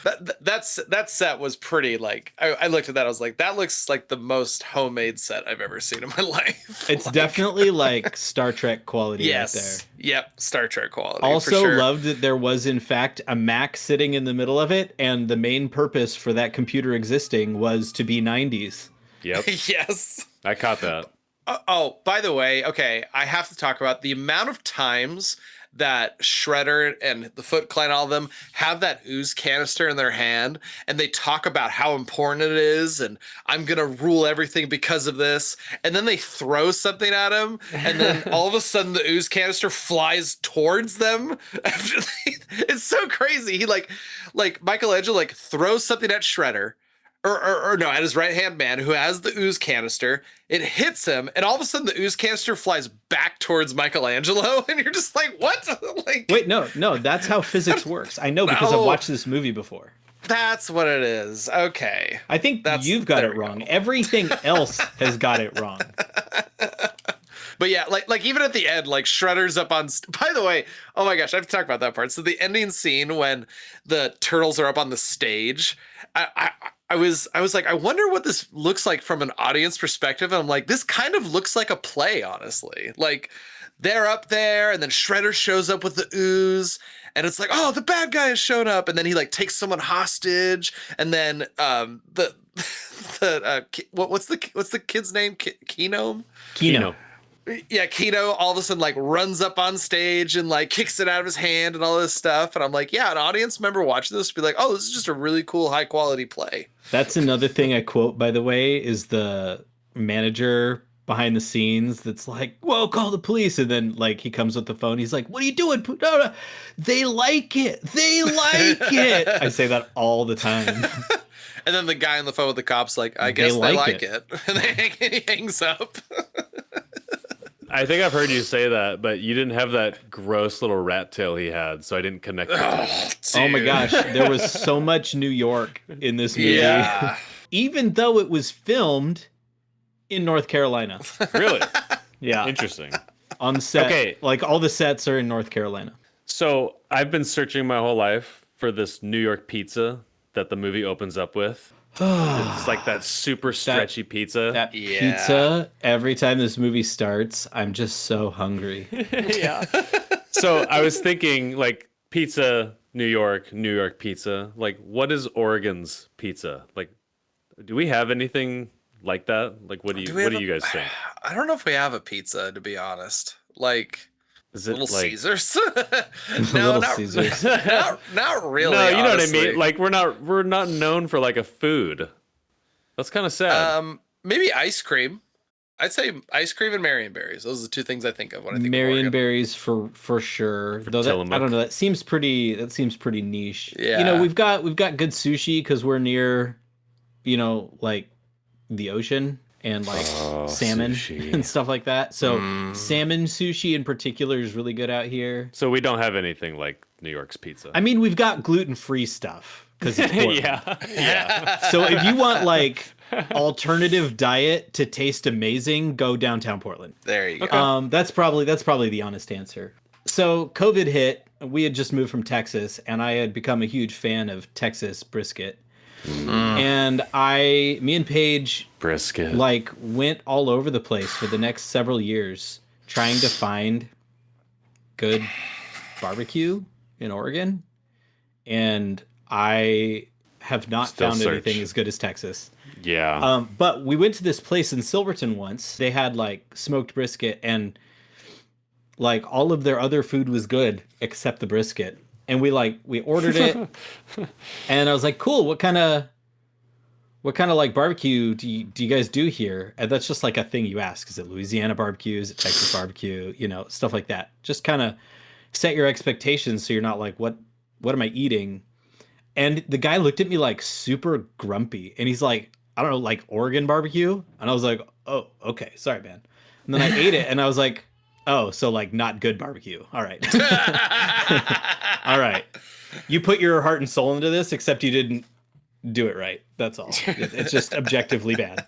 That set was pretty like I looked at that, I was like, that looks like the most homemade set I've ever seen in my life.
It's definitely like Star Trek quality right there.
Yep, Star Trek quality.
Also
for sure.
loved that there was in fact a Mac sitting in the middle of it, and the main purpose for that computer existing was to be 90s.
Yep.
Yes.
I caught that.
Oh, by the way, okay, I have to talk about the amount of times that Shredder and the Foot Clan, all of them, have that ooze canister in their hand, and they talk about how important it is, and I'm gonna rule everything because of this, and then they throw something at him, and then all of a sudden the ooze canister flies towards them. It's so crazy. He like Michelangelo like throws something at Shredder. Or no, at his right hand man who has the ooze canister. It hits him, and all of a sudden the ooze canister flies back towards Michelangelo, and you're just like, what? Like,
Wait, no, that's how physics works. I know because I've watched this movie before.
that's what it is. Okay.
I think you've got it wrong. Everything else has got it wrong.
But yeah, like even at the end, like Shredder's up on. By the way, oh my gosh, I have to talk about that part. So the ending scene when the turtles are up on the stage, I was like, I wonder what this looks like from an audience perspective. And I'm like, this kind of looks like a play, honestly. Like they're up there, and then Shredder shows up with the ooze, and it's like, oh, the bad guy has shown up, and then he like takes someone hostage, and then what's the kid's name? Kino. Yeah, Kino all of a sudden like runs up on stage and like kicks it out of his hand and all this stuff. And I'm like, yeah, an audience member watching this would be like, oh, this is just a really cool, high quality play.
That's another thing I quote, by the way, is the manager behind the scenes that's like, whoa, call the police. And then like he comes with the phone. He's like, what are you doing? No. They like it. They like it. I say that all the time.
And then the guy on the phone with the cops like, I guess they like it. And he hangs up.
I think I've heard you say that, but you didn't have that gross little rat tail he had, so I didn't connect it.
Oh my gosh, there was so much New York in this movie.
Yeah.
Even though it was filmed in North Carolina.
Really?
Yeah.
Interesting.
On set.
Okay.
Like all the sets are in North Carolina.
So I've been searching my whole life for this New York pizza that the movie opens up with. It's like that super stretchy pizza.
That pizza, every time this movie starts, I'm just so hungry.
Yeah. So I was thinking, like, pizza, New York pizza. Like, what is Oregon's pizza? Like, do we have anything like that? Like, what do you guys think?
I don't know if we have a pizza, to be honest. Like,
is it
Little
like
Caesars?
No, not Caesars.
Not really.
No, you know
honestly.
what I mean. Like, we're not known for like a food. That's kind of sad.
Maybe ice cream. I'd say ice cream and Marionberries. Those are the two things I think of when I think of Oregon.
Marionberries for sure. Though that, I don't know. That seems pretty niche.
Yeah.
You know, we've got good sushi because we're near, you know, like the ocean and like salmon sushi and stuff like that. So salmon sushi in particular is really good out here.
So we don't have anything like New York's pizza.
I mean, we've got gluten-free stuff because it's Portland.
Yeah.
So if you want like alternative diet to taste amazing, go downtown Portland.
There you go.
That's probably the honest answer. So COVID hit. We had just moved from Texas, and I had become a huge fan of Texas brisket. And me and Paige
brisket
like went all over the place for the next several years trying to find good barbecue in Oregon, and I have not found anything as good as Texas.
Yeah.
But we went to this place in Silverton once. They had like smoked brisket, and like all of their other food was good except the brisket. And we ordered it, and I was like, cool, what kind of like barbecue do you guys do here? And that's just like a thing you ask. Is it Louisiana barbecue? Is it Texas barbecue? You know, stuff like that. Just kind of set your expectations so you're not like, what am I eating? And the guy looked at me like super grumpy, and he's like, I don't know, like Oregon barbecue? And I was like, oh, okay, sorry, man. And then I ate it, and I was like, oh, so like not good barbecue. All right. All right. You put your heart and soul into this, except you didn't do it right. That's all. It's just objectively bad.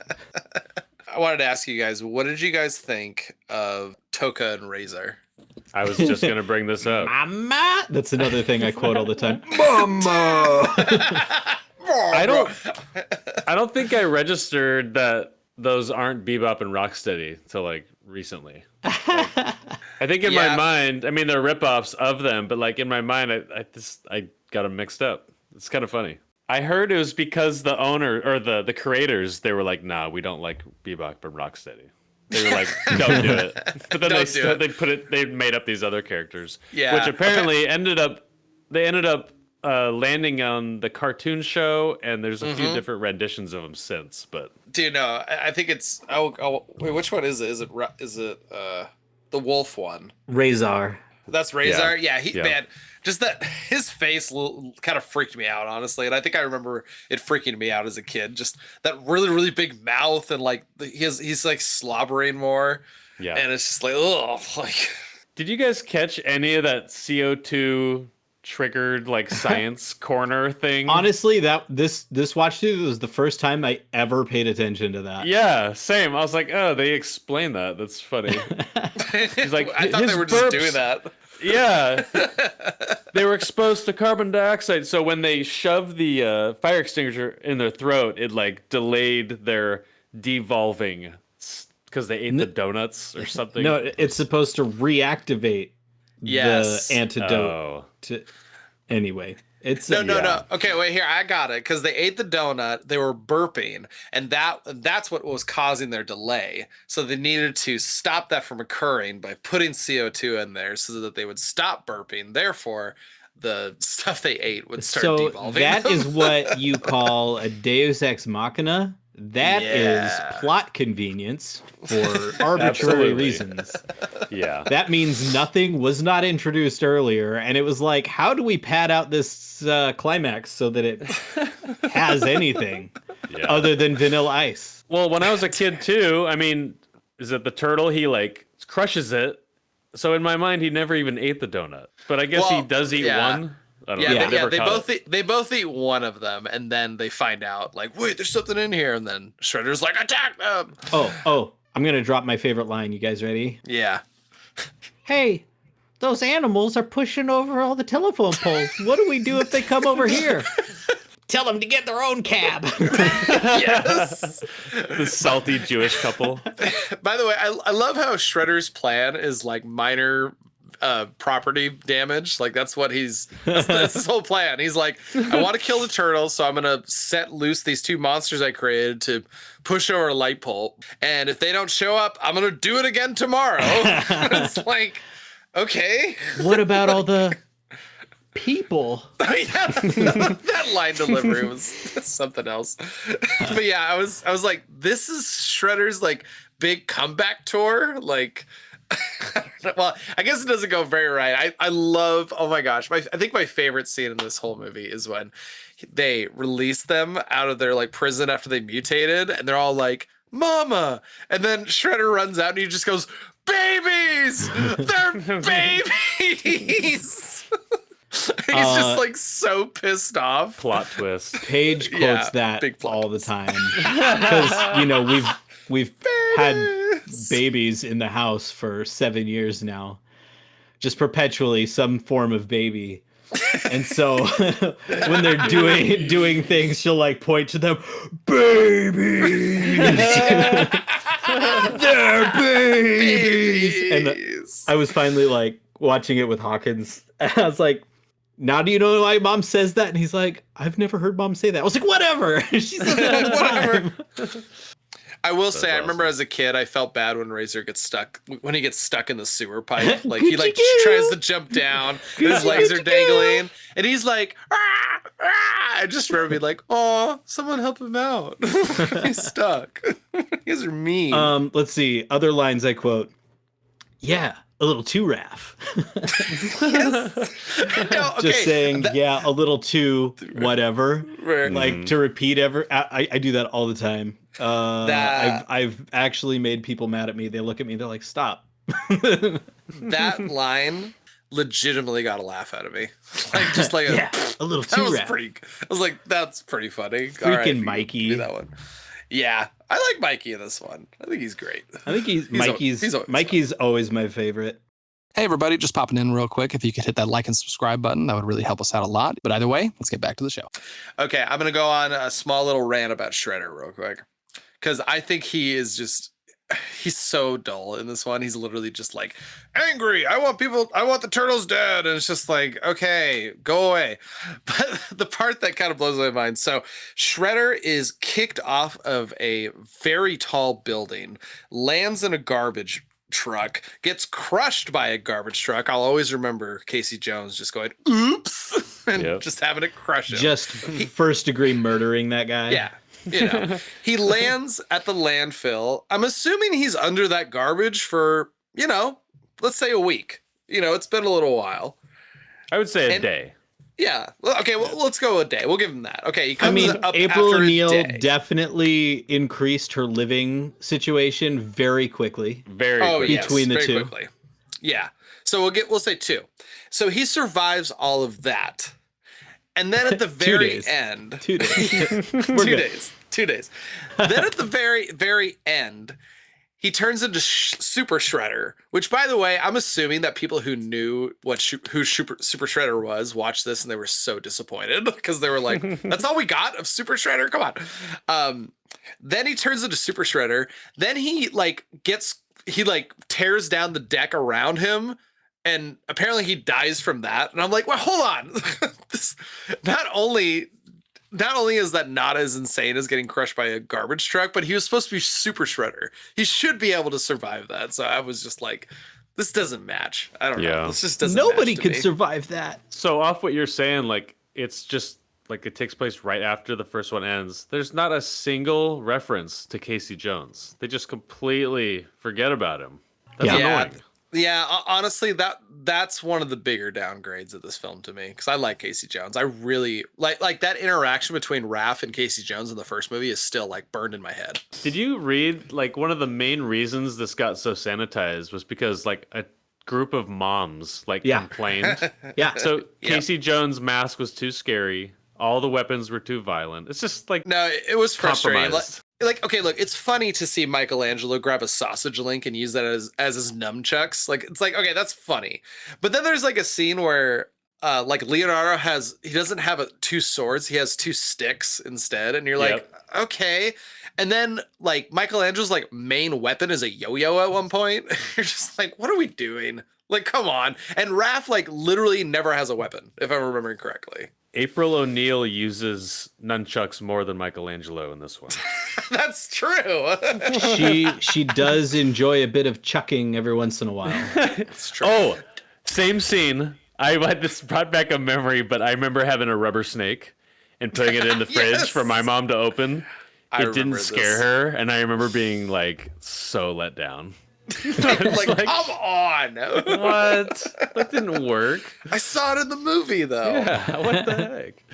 I wanted to ask you guys, what did you guys think of Toka and Razor?
I was just going to bring this up.
Mama! That's another thing I quote all the time. Mama!
I don't think I registered that those aren't Bebop and Rocksteady till like recently. Like, I think in my mind, I mean, they're ripoffs of them, but like in my mind, I got them mixed up. It's kind of funny. I heard it was because the owner or the creators, they were like, nah, we don't like Bebop and Rocksteady. They were like, "Don't do it," but then they made up these other characters, which apparently ended up landing on the cartoon show, and there's a few different renditions of them since. But
dude, no, I think it's wait, which one is it? Is it the wolf one?
Razor.
That's Razor. Yeah, man, just that his face kind of freaked me out, honestly, and I think I remember it freaking me out as a kid. Just that really, really big mouth, and like he's like slobbering more. Yeah, and it's just like, oh, like.
Did you guys catch any of that CO2 triggered like science corner thing?
Honestly, this watch through was the first time I ever paid attention to that.
Yeah, same. I was like, oh, they explained that. That's funny. He's like,
I thought they were just doing that.
Yeah, they were exposed to carbon dioxide. So when they shoved the fire extinguisher in their throat, it like delayed their devolving because they ate the donuts or something.
No, it's supposed to reactivate the antidote to. Anyway, it's
no. Okay, wait here. I got it because they ate the donut. They were burping, and that's what was causing their delay. So they needed to stop that from occurring by putting CO2 in there so that they would stop burping. Therefore, the stuff they ate would start devolving.
That is what you call a Deus Ex Machina. That is plot convenience for arbitrary reasons.
Yeah.
That means nothing was not introduced earlier, and it was like, how do we pad out this climax so that it has anything other than vanilla ice?
Well, when I was a kid too, I mean, is it the turtle? He like crushes it. So in my mind, he never even ate the donut. But I guess he does eat one. I don't know.
They both eat one of them, and then they find out, like, wait, there's something in here, and then Shredder's like, attack them.
Oh, I'm gonna drop my favorite line. You guys ready?
Yeah.
Hey, those animals are pushing over all the telephone poles. What do we do if they come over here? Tell them to get their own cab.
Yes.
The salty Jewish couple.
By the way, I love how Shredder's plan is like minor property damage. Like that's his whole plan. He's like, I want to kill the turtles, so I'm gonna set loose these two monsters I created to push over a light pole, and if they don't show up, I'm gonna do it again tomorrow. It's like, okay,
what about all the people?
That line delivery was something else. But yeah, I was like, this is Shredder's like big comeback tour. Like, well, I guess it doesn't go very right. I love, oh my gosh, I think my favorite scene in this whole movie is when they release them out of their like prison after they mutated, and they're all like, "Mama," and then Shredder runs out and he just goes, "Babies, they're babies." He's just like so pissed off.
Plot twist.
Paige quotes that all the time because we've had babies in the house for 7 years now, just perpetually some form of baby. And so when they're doing things, she'll like point to them, babies. They're babies. And I was finally like watching it with Hawkins, and I was like, now do you know why mom says that? And he's like, I've never heard mom say that. I was like, whatever. She says it all the time.
I will say, I remember as a kid, I felt bad when Razor gets stuck, when he gets stuck in the sewer pipe. Like, he like tries to jump down, and his legs are dangling, and he's like, ah, ah. I just remember being like, oh, someone help him out. He's stuck. You guys are mean.
Let's see. Other lines I quote. Yeah, a little too Raph.
No, okay.
Just saying, a little too whatever. Like to repeat I do that all the time. I've actually made people mad at me. They look at me, they're like, stop.
That line legitimately got a laugh out of me. Like just like
a little too Raph.
I was like, that's pretty funny.
Freaking Mikey.
Do that one. Yeah, I like Mikey in this one. I think he's great.
I think Mikey's always my favorite.
Hey everybody, just popping in real quick. If you could hit that like and subscribe button, that would really help us out a lot. But either way, let's get back to the show.
Okay, I'm going to go on a small little rant about Shredder real quick. Because I think he is just, he's so dull in this one. He's literally just like angry. I want the turtles dead. And it's just like, okay, go away. But the part that kind of blows my mind. So Shredder is kicked off of a very tall building, lands in a garbage truck, gets crushed by a garbage truck. I'll always remember Casey Jones just going, oops, and just having it crush him.
Just first degree murdering that guy.
Yeah. He lands at the landfill. I'm assuming he's under that garbage for, let's say a week. It's been a little while.
I would say a day.
Yeah. Okay. Well, let's go a day. We'll give him that. Okay. He comes up
April
after
O'Neil
a day.
definitely increased her living situation very quickly. Between the two.
Quickly. Yeah. So we'll say 2. So he survives all of that. And then at the very end,
2 days.
2 days. Then at the very, very end, he turns into Super Shredder, which, by the way, I'm assuming that people who knew who Super Shredder was watched this and they were so disappointed because they were like, that's all we got of Super Shredder? Come on. Then he turns into Super Shredder. Then he tears down the deck around him. And apparently he dies from that. And I'm like, well, hold on. Not only is that not as insane as getting crushed by a garbage truck, but he was supposed to be Super Shredder. He should be able to survive that. So I was just like, this doesn't match. I don't know. This just doesn't
Nobody
match to
could
me.
survive that.
So off what you're saying, like, it's just like it takes place right after the first one ends. There's not a single reference to Casey Jones. They just completely forget about him. That's annoying.
Yeah, honestly, that's one of the bigger downgrades of this film to me, because I like Casey Jones. I really like that interaction between Raph and Casey Jones in the first movie is still like burned in my head.
Did you read like one of the main reasons this got so sanitized was because like a group of moms complained. So Casey Jones' mask was too scary. All the weapons were too violent. It's just like
no, it was frustrating.
Compromised.
Like, okay, look, it's funny to see Michelangelo grab a sausage link and use that as his nunchucks. Like, it's like, okay, that's funny. But then there's like a scene where like Leonardo he doesn't have 2 swords, he has 2 sticks instead. And you're like, okay. And then like Michelangelo's like main weapon is a yo-yo at one point. You're just like, what are we doing? Like, come on. And Raph like literally never has a weapon, if I'm remembering correctly.
April O'Neil uses nunchucks more than Michelangelo in this one.
That's true.
She does enjoy a bit of chucking every once in a while.
That's true.
Oh, same scene. This brought back a memory, but I remember having a rubber snake and putting it in the fridge for my mom to open. It didn't scare her, and I remember being like so let down.
like, come on.
What? That didn't work.
I saw it in the movie, though.
Yeah, what the heck?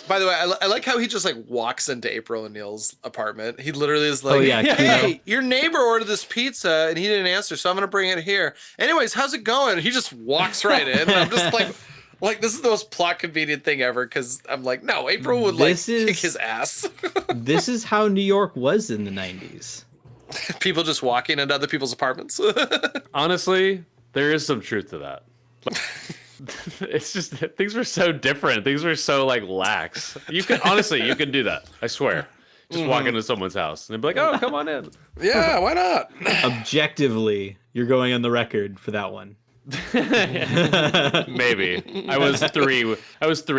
By the way, I like how he just like walks into April O'Neil's apartment. He literally is like,
yeah,
hey, your neighbor ordered this pizza and he didn't answer, so I'm going to bring it here. Anyways, how's it going? And he just walks right in. And I'm just like, this is the most plot convenient thing ever, because I'm like, no, April would kick his ass.
This is how New York was in the 90s.
People just walking into other people's apartments.
Honestly, there is some truth to that. It's just things were so different. Things were so like lax. You can do that. I swear. Just walk into someone's house and they'd be like, "Oh, come on in."
Yeah, why not?
Objectively, you're going on the record for that one.
Maybe I was 3 when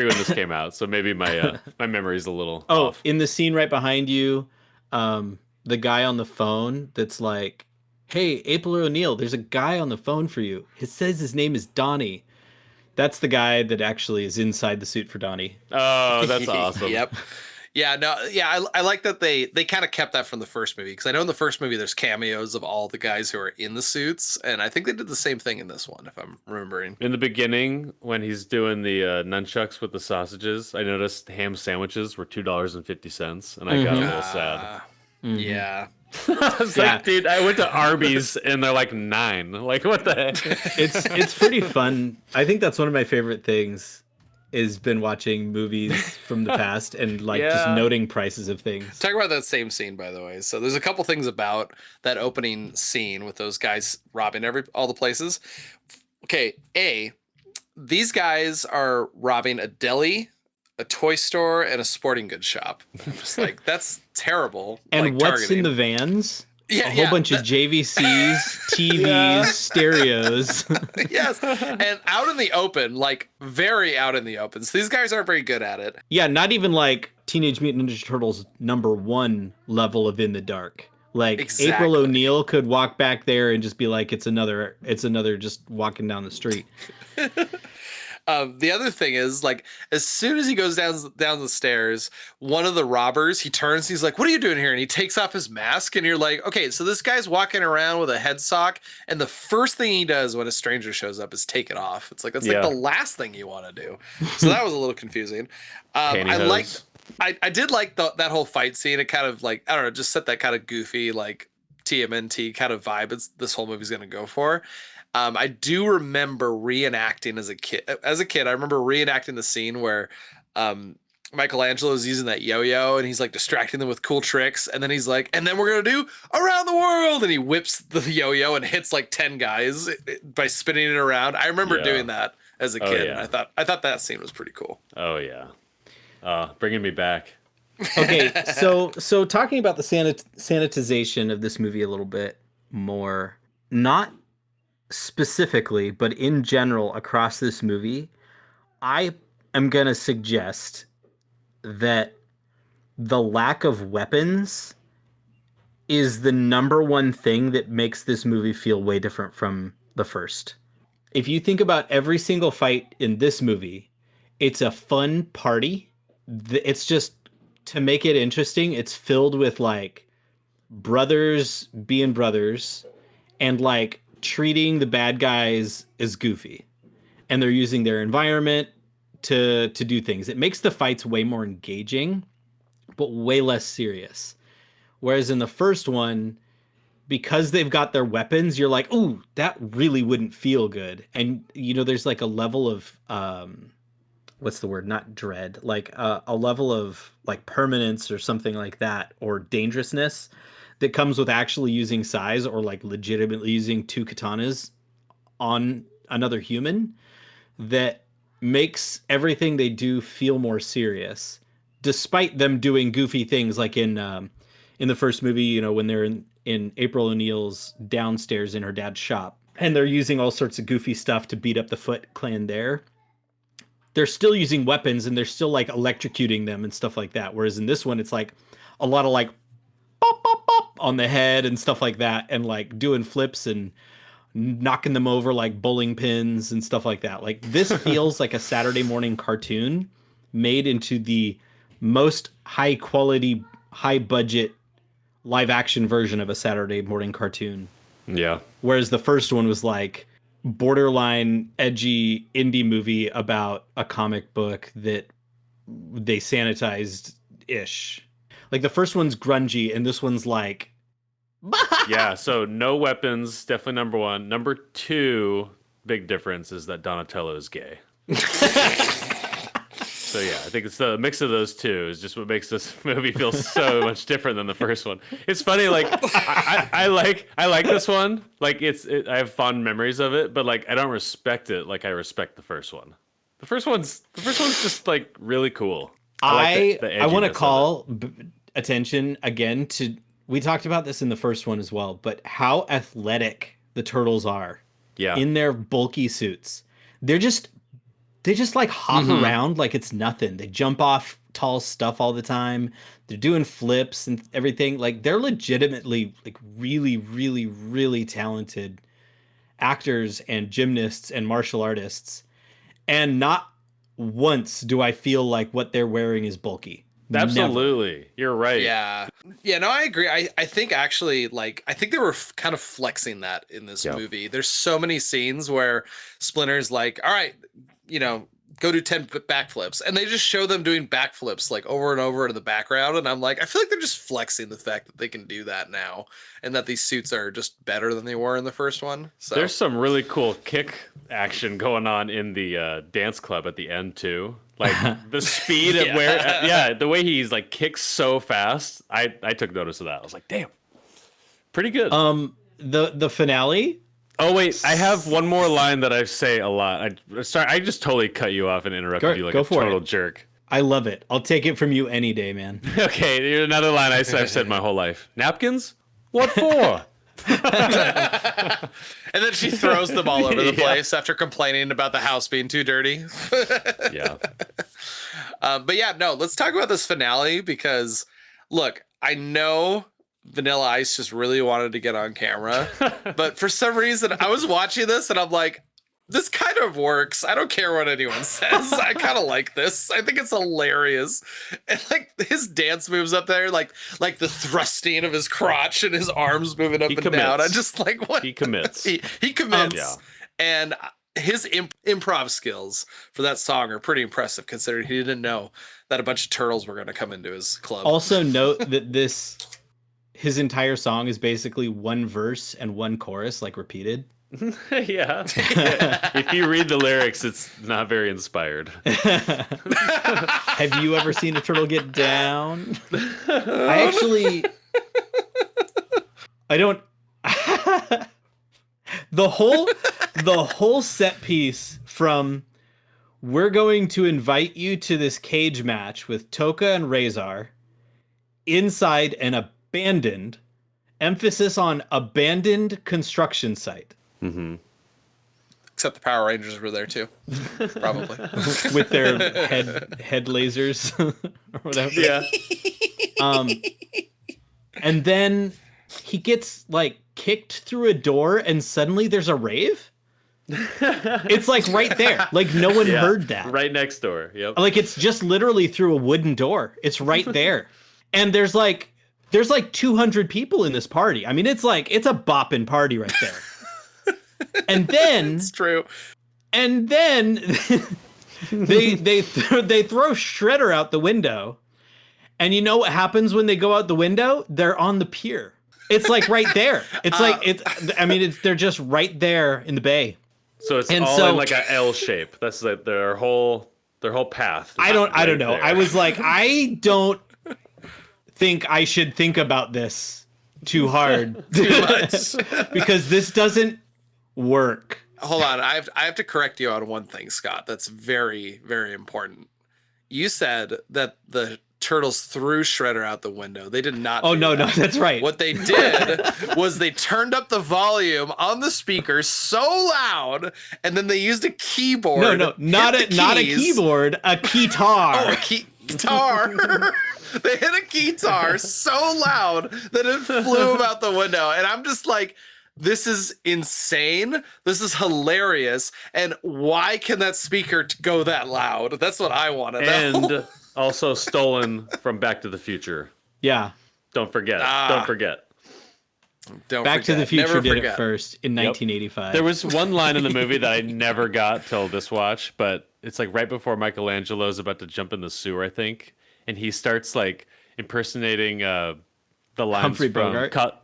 this came out, so maybe my memory's a little off.
In the scene right behind you, the guy on the phone that's like, hey, April O'Neil, there's a guy on the phone for you. It says his name is Donnie. That's the guy that actually is inside the suit for Donnie.
Oh, that's awesome.
Yep. Yeah, no, yeah, I like that they kind of kept that from the first movie, because I know in the first movie there's cameos of all the guys who are in the suits, and I think they did the same thing in this one, if I'm remembering.
In the beginning, when he's doing the nunchucks with the sausages, I noticed ham sandwiches were $2.50, and I got a little sad.
Yeah.
I was like, dude, I went to Arby's and they're like $9. Like, what the heck?
It's pretty fun. I think that's one of my favorite things is been watching movies from the past and just noting prices of things.
Talk about that same scene, by the way. So there's a couple things about that opening scene with those guys robbing all the places. Okay, these guys are robbing a deli, a toy store, and a sporting goods shop. I'm just like, that's terrible.
And
like,
what's
targeting.
in the vans?
Yeah,
a whole bunch of JVCs, TVs, stereos.
Yes, and out in the open, like very out in the open. So these guys aren't very good at it.
Yeah, not even like Teenage Mutant Ninja Turtles #1 level of in the dark. Like
Exactly.
April O'Neil could walk back there and just be like, it's another just walking down the street.
The other thing is, like, as soon as he goes down the stairs, one of the robbers, he turns, he's like, what are you doing here? And he takes off his mask, and you're like, okay, so this guy's walking around with a head sock, and the first thing he does when a stranger shows up is take it off. It's like, that's like the last thing you want to do. So that was a little confusing. I did like that whole fight scene. It kind of like, I don't know, just set that kind of goofy, like TMNT kind of vibe this whole movie's going to go for. I do remember reenacting as a kid. I remember reenacting the scene where Michelangelo's using that yo-yo and he's like distracting them with cool tricks. And then he's like, and then we're going to do around the world. And he whips the yo-yo and hits like 10 guys by spinning it around. I remember doing that as a kid.
Yeah.
And I thought that scene was pretty cool.
Oh, yeah. Bringing me back.
Okay, so talking about the sanitization of this movie a little bit more, not specifically, but in general across this movie, I am going to suggest that the lack of weapons is the #1 thing that makes this movie feel way different from the first. If you think about every single fight in this movie, it's a fun party. It's just, to make it interesting, it's filled with like brothers being brothers and like treating the bad guys as goofy, and they're using their environment to do things. It makes the fights way more engaging, but way less serious. Whereas in the first one, because they've got their weapons, you're like, ooh, that really wouldn't feel good. And you know, there's like a level of what's the word? Not dread, like a level of like permanence or something like that, or dangerousness that comes with actually using size or like legitimately using 2 katanas on another human, that makes everything they do feel more serious, despite them doing goofy things like in the first movie, you know, when they're in April O'Neil's downstairs in her dad's shop and they're using all sorts of goofy stuff to beat up the Foot Clan there. They're still using weapons and they're still like electrocuting them and stuff like that. Whereas in this one, it's like a lot of like pop, pop, pop on the head and stuff like that, and like doing flips and knocking them over like bowling pins and stuff like that. Like, this feels like a Saturday morning cartoon made into the most high quality, high budget live action version of a Saturday morning cartoon.
Yeah.
Whereas the first one was like borderline edgy indie movie about a comic book that they sanitized ish. Like, the first one's grungy and this one's like,
Yeah, so no weapons, definitely #1. #2, big difference is that Donatello is gay. So yeah, I think it's the mix of those two is just what makes this movie feel so much different than the first one. It's funny, like I like this one. Like I have fond memories of it, but like I don't respect it like I respect the first one. The first one's just like really cool. I
want to call attention again to, we talked about this in the first one as well, but how athletic the turtles are.
Yeah.
In their bulky suits. They just like hop around like it's nothing. They jump off tall stuff all the time. They're doing flips and everything. Like, they're legitimately like really, really, really talented actors and gymnasts and martial artists. And not once do I feel like what they're wearing is bulky.
Absolutely.
Never.
You're right.
Yeah, no, I agree. I think actually, like, I think they were kind of flexing that in this movie. There's so many scenes where Splinter's like, all right, you know, go do 10 backflips. And they just show them doing backflips like over and over in the background. And I'm like, I feel like they're just flexing the fact that they can do that now and that these suits are just better than they were in the first one. So
there's some really cool kick action going on in the dance club at the end too. Like the speed of the way he's like kicks so fast. I took notice of that. I was like, damn, pretty good.
The finale.
Oh wait, I have one more line that I say a lot. I just totally cut you off and interrupted you like a total jerk.
I love it. I'll take it from you any day, man.
Okay, another line I've said my whole life. Napkins? What for?
And then she throws them all over the place after complaining about the house being too dirty.
Yeah.
But yeah, no, let's talk about this finale because, look, I know Vanilla Ice just really wanted to get on camera, but for some reason I was watching this and I'm like, this kind of works. I don't care what anyone says. I kind of like this. I think it's hilarious. And like his dance moves up there, like the thrusting of his crotch and his arms moving up and down. I just like what
he commits.
He commits.
Yeah.
And his improv skills for that song are pretty impressive considering he didn't know that a bunch of turtles were going to come into his club.
Also note that his entire song is basically one verse and one chorus, like repeated.
Yeah. If you read the lyrics, it's not very inspired.
Have you ever seen a turtle get down? I don't. The whole set piece from we're going to invite you to this cage match with Toka and Razor inside an abandoned, emphasis on abandoned construction site.
Mm-hmm.
Except the Power Rangers were there too, probably
with their head lasers or whatever.
Yeah.
And then he gets like kicked through a door, and suddenly there's a rave. It's like right there. Like no one heard that.
Right next door. Yep.
Like it's just literally through a wooden door. It's right there, and there's like 200 people in this party. I mean, it's a bopping party right there. And then
it's true.
And then they throw Shredder out the window. And you know what happens when they go out the window? They're on the pier. It's like right there. It's they're just right there in the bay.
So it's all in like a L shape. That's like their whole path.
I don't know.
There.
I was like, I don't think I should think about this too hard.
Too much.
Because this doesn't work.
Hold on, I have to correct you on one thing, Scott. That's very, very important. You said that the turtles threw Shredder out the window. They did not.
Oh no, that's right.
What they did was they turned up the volume on the speakers so loud, and then they used a keyboard.
No, not a keyboard, a keytar.
Oh, a guitar. They hit a guitar so loud that it flew out the window, and I'm just like, this is insane. This is hilarious. And why can that speaker go that loud? That's what I want to know.
And also stolen from Back to the Future.
Yeah.
Don't forget. Don't forget.
Back to the Future did it first in 1985.
There was one line in the movie that I never got till this watch, but it's like right before Michelangelo's about to jump in the sewer, I think. And he starts like impersonating the lines
Humphrey
from
Bogart.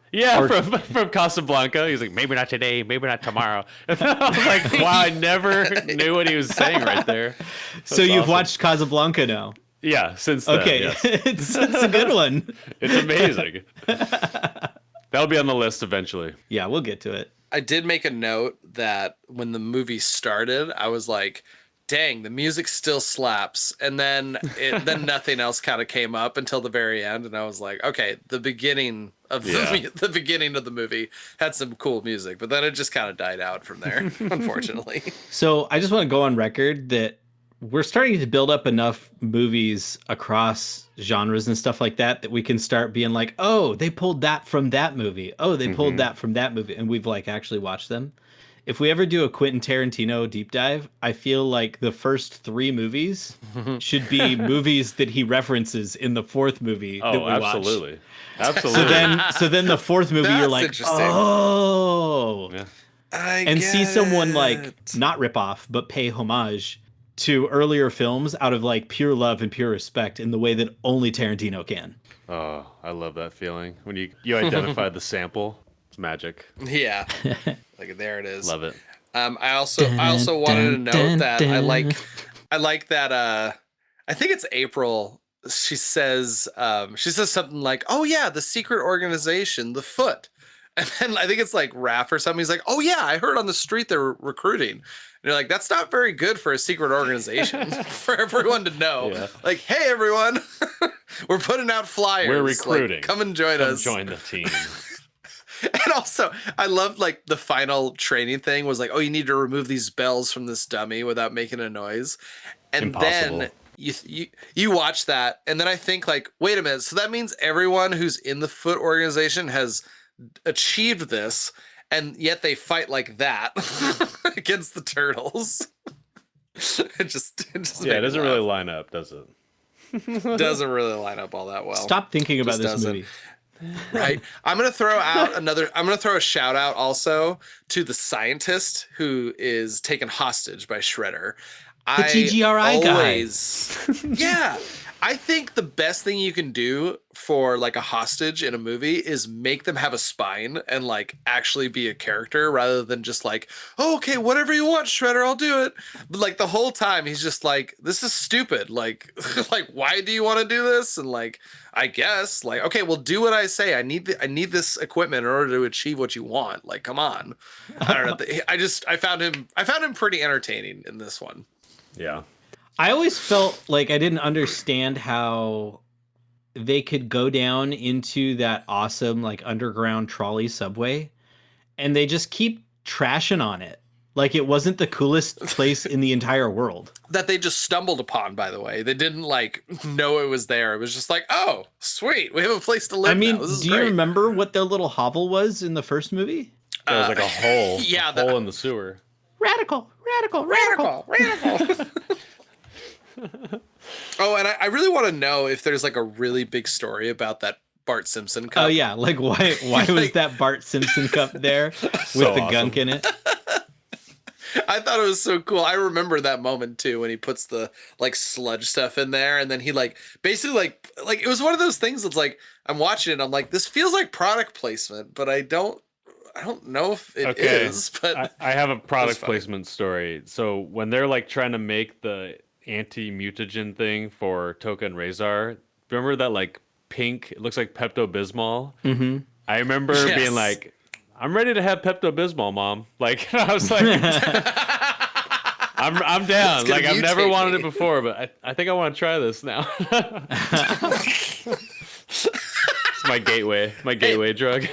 From Casablanca. He's like, maybe not today, maybe not tomorrow. And I was like, wow, I never knew what he was saying right there.
So you've watched Casablanca now?
Yeah, since then.
Okay,
yes.
it's a good one.
It's amazing. That'll be on the list eventually.
Yeah, we'll get to it.
I did make a note that when the movie started, I was like, dang, the music still slaps. And then then nothing else kind of came up until the very end. And I was like, okay, the beginning of the beginning of the movie had some cool music, but then it just kind of died out from there, unfortunately.
So I just want to go on record that we're starting to build up enough movies across genres and stuff like that we can start being like, oh, they pulled that from that movie. Oh, they pulled that from that movie. And we've like actually watched them. If we ever do a Quentin Tarantino deep dive, I feel like the first 3 movies should be movies that he references in the 4th movie that we
absolutely.
watch.
Absolutely.
So then the 4th movie, you're like, oh.
Yeah.
And see someone like not rip off, but pay homage to earlier films out of like pure love and pure respect in the way that only Tarantino can.
Oh, I love that feeling. When you identify the sample, it's magic.
Yeah. Like there it is.
Love it.
I also wanted to note that I like that I think it's April. She says something like, oh yeah, the secret organization, the Foot. And then I think it's like Raph or something. He's like, oh yeah, I heard on the street they're recruiting. And you're like, that's not very good for a secret organization for everyone to know. Yeah. Like, hey everyone, we're putting out flyers.
We're recruiting.
Like, come and join us.
Join the team.
And also, I loved like the final training thing was like, oh, you need to remove these bells from this dummy without making a noise. And
Impossible.
then you watch that, and then I think like, wait a minute, so that means everyone who's in the Foot organization has achieved this, and yet they fight like that against the turtles. It just
Yeah, it
makes
doesn't
me
really
laugh.
line up, does it?
Doesn't really line up all that well.
Stop thinking about
Just
this
doesn't.
movie.
Right. I'm going to throw a shout out also to the scientist who is taken hostage by Shredder.
The TGRI guy.
Yeah. I think the best thing you can do for like a hostage in a movie is make them have a spine and like actually be a character rather than just like, oh, okay, whatever you want, Shredder, I'll do it. But like the whole time he's just like, this is stupid. Like, like, why do you want to do this? And like, I guess like, okay, well, do what I say. I need this equipment in order to achieve what you want. Like, come on. I don't know. I found him pretty entertaining in this one.
Yeah.
I always felt like I didn't understand how they could go down into that awesome like underground trolley subway and they just keep trashing on it. Like it wasn't the coolest place in the entire world.
That they just stumbled upon, by the way. They didn't like know it was there. It was just like, oh, sweet. We have a place to live.
I mean,
now. This is
do
great.
you remember what their little hovel was in the first movie?
There was like a hole.
Yeah,
a hole in the sewer.
Radical.
Oh, and I really want to know if there's like a really big story about that Bart Simpson cup.
Oh yeah, like why was that Bart Simpson cup there with
So
the
awesome.
gunk in it?
I thought it was so cool. I remember that moment too when he puts the like sludge stuff in there, and then he like basically like it was one of those things that's like I'm watching it and I'm like, this feels like product placement, but I don't know if it is. But
I have a product
funny.
placement story. So when they're like trying to make the anti-mutagen thing for Toka and Razor, remember that like pink, it looks like Pepto-Bismol?
Mm-hmm.
I remember
Yes.
being like, I'm ready to have Pepto-Bismol, Mom. Like, I was like, I'm down.
It's gonna
Like, I've never
mutate
wanted
me.
it before, but I think I want to try this now. It's my gateway drug.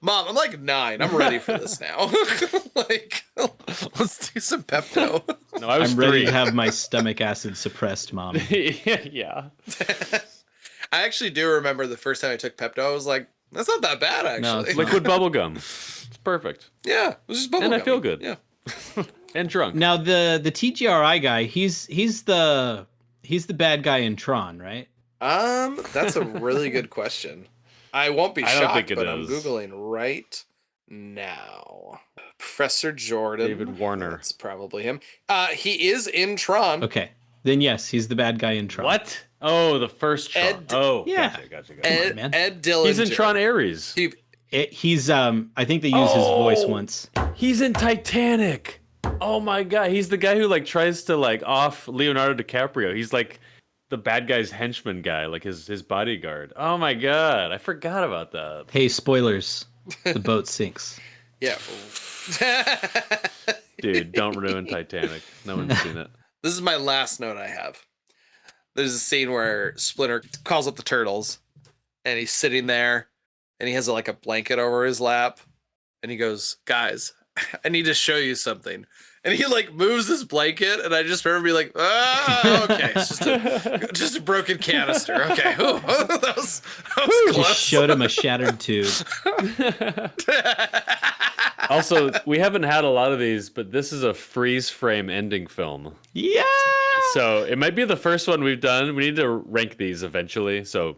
Mom, I'm like 9. I'm ready for this now. Like, let's do some Pepto.
No, I was
I'm ready
3.
to have my stomach acid suppressed, Mom.
Yeah.
I actually do remember the first time I took Pepto. I was like, that's not that bad,
No,
actually.
it's
Liquid bubblegum. It's perfect.
Yeah, it was just bubble
And I
gummy.
feel good.
Yeah.
And drunk.
Now the TGRI guy, he's the bad guy in Tron, right?
That's a really good question. I won't be
I don't
shocked,
think it
but I'm
is.
Googling right now. Professor Jordan.
David Warner.
That's probably him. He is in Tron.
Okay. Then yes, he's the bad guy in Tron.
What? Oh, the first Tron.
Ed-
Oh,
Yeah.
Gotcha.
Ed,
man.
Ed Dillinger.
He's in Tron Ares.
He's I think they used his voice once.
He's in Titanic. Oh my god, he's the guy who like tries to like off Leonardo DiCaprio. He's like the bad guy's henchman guy, like his bodyguard. Oh my god, I forgot about that.
Hey, spoilers. The boat sinks.
Yeah.
Dude, don't ruin Titanic. No one's seen it.
This is my last note I have. There's a scene where Splinter calls up the turtles and he's sitting there and he has like a blanket over his lap and he goes, guys, I need to show you something. And he like moves his blanket and I just remember being like, okay, it's just a broken canister. Okay. Ooh, that was
Just
close.
showed him a shattered tube.
Also, we haven't had a lot of these, but this is a freeze frame ending film.
Yeah.
So it might be the first one we've done. We need to rank these eventually. So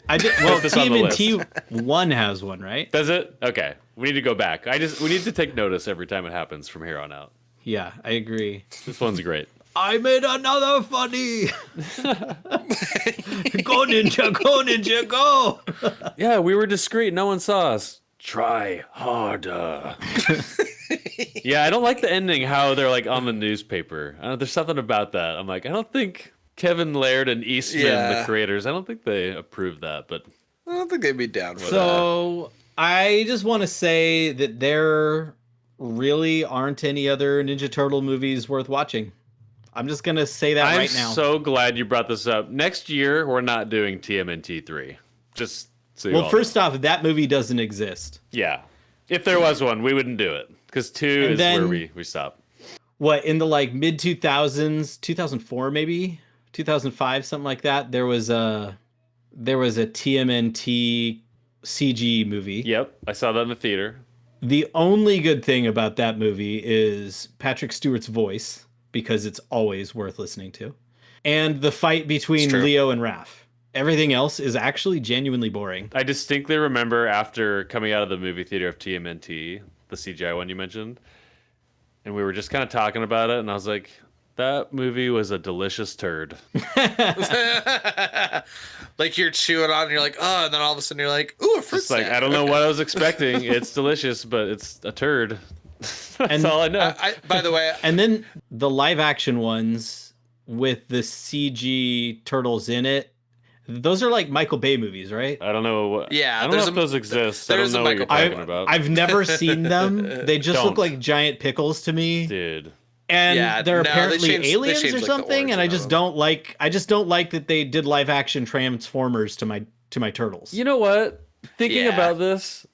I did. Well,
this on the
TMNT 1 has one, right?
does it? Okay. We need to go back. We need to take notice every time it happens from here on out.
Yeah, I agree.
This one's great.
I made another funny. Go ninja, go.
Yeah, we were discreet. No one saw us. Try harder. Yeah, I don't like the ending, how they're like on the newspaper. There's something about that. I'm like, I don't think Kevin Laird and Eastman,
Yeah.
the creators, I don't think they approve that, but
I don't think they'd be down with that.
So I just want to say that there really aren't any other Ninja Turtle movies worth watching. I'm just gonna say that
I'm
right now.
so glad you brought this up. Next year, we're not doing TMNT 3. Just So you
Well,
all
first off, that movie doesn't exist.
yeah, if there was one, we wouldn't do it because 2
And
is
then-
where we stop.
What, in the like mid 2000s, 2004 maybe, 2005, something like that. There was a TMNT CG movie.
Yep, I saw that in the theater.
The only good thing about that movie is Patrick Stewart's voice, because it's always worth listening to, and the fight between
true.
Leo and Raph. Everything else is actually genuinely boring.
I distinctly remember after coming out of the movie theater of TMNT, the CGI one you mentioned, and we were just kind of talking about it, and I was like, that movie was a delicious turd.
Like you're chewing on, and you're like, oh, and then all of a sudden you're like, ooh, a fruit
It's like,
snack.
I don't know what I was expecting. It's delicious, but it's a turd. That's all I know.
By the way,
And then the live action ones with the CG turtles in it, those are like Michael Bay movies, right?
I don't know what.
Yeah,
I don't know if those exist. I
there
don't
is a
know what you're
Michael Bay
talking about.
I've never seen them. They just look
Don't.
like giant pickles to me.
Dude.
And
Yeah,
they're
no, they
apparently
changed- they
aliens
changed,
or
like, the
something, and I
origin
just
of
don't like. I just don't like that they did live action Transformers to my turtles.
You know what? Thinking
Yeah.
about this,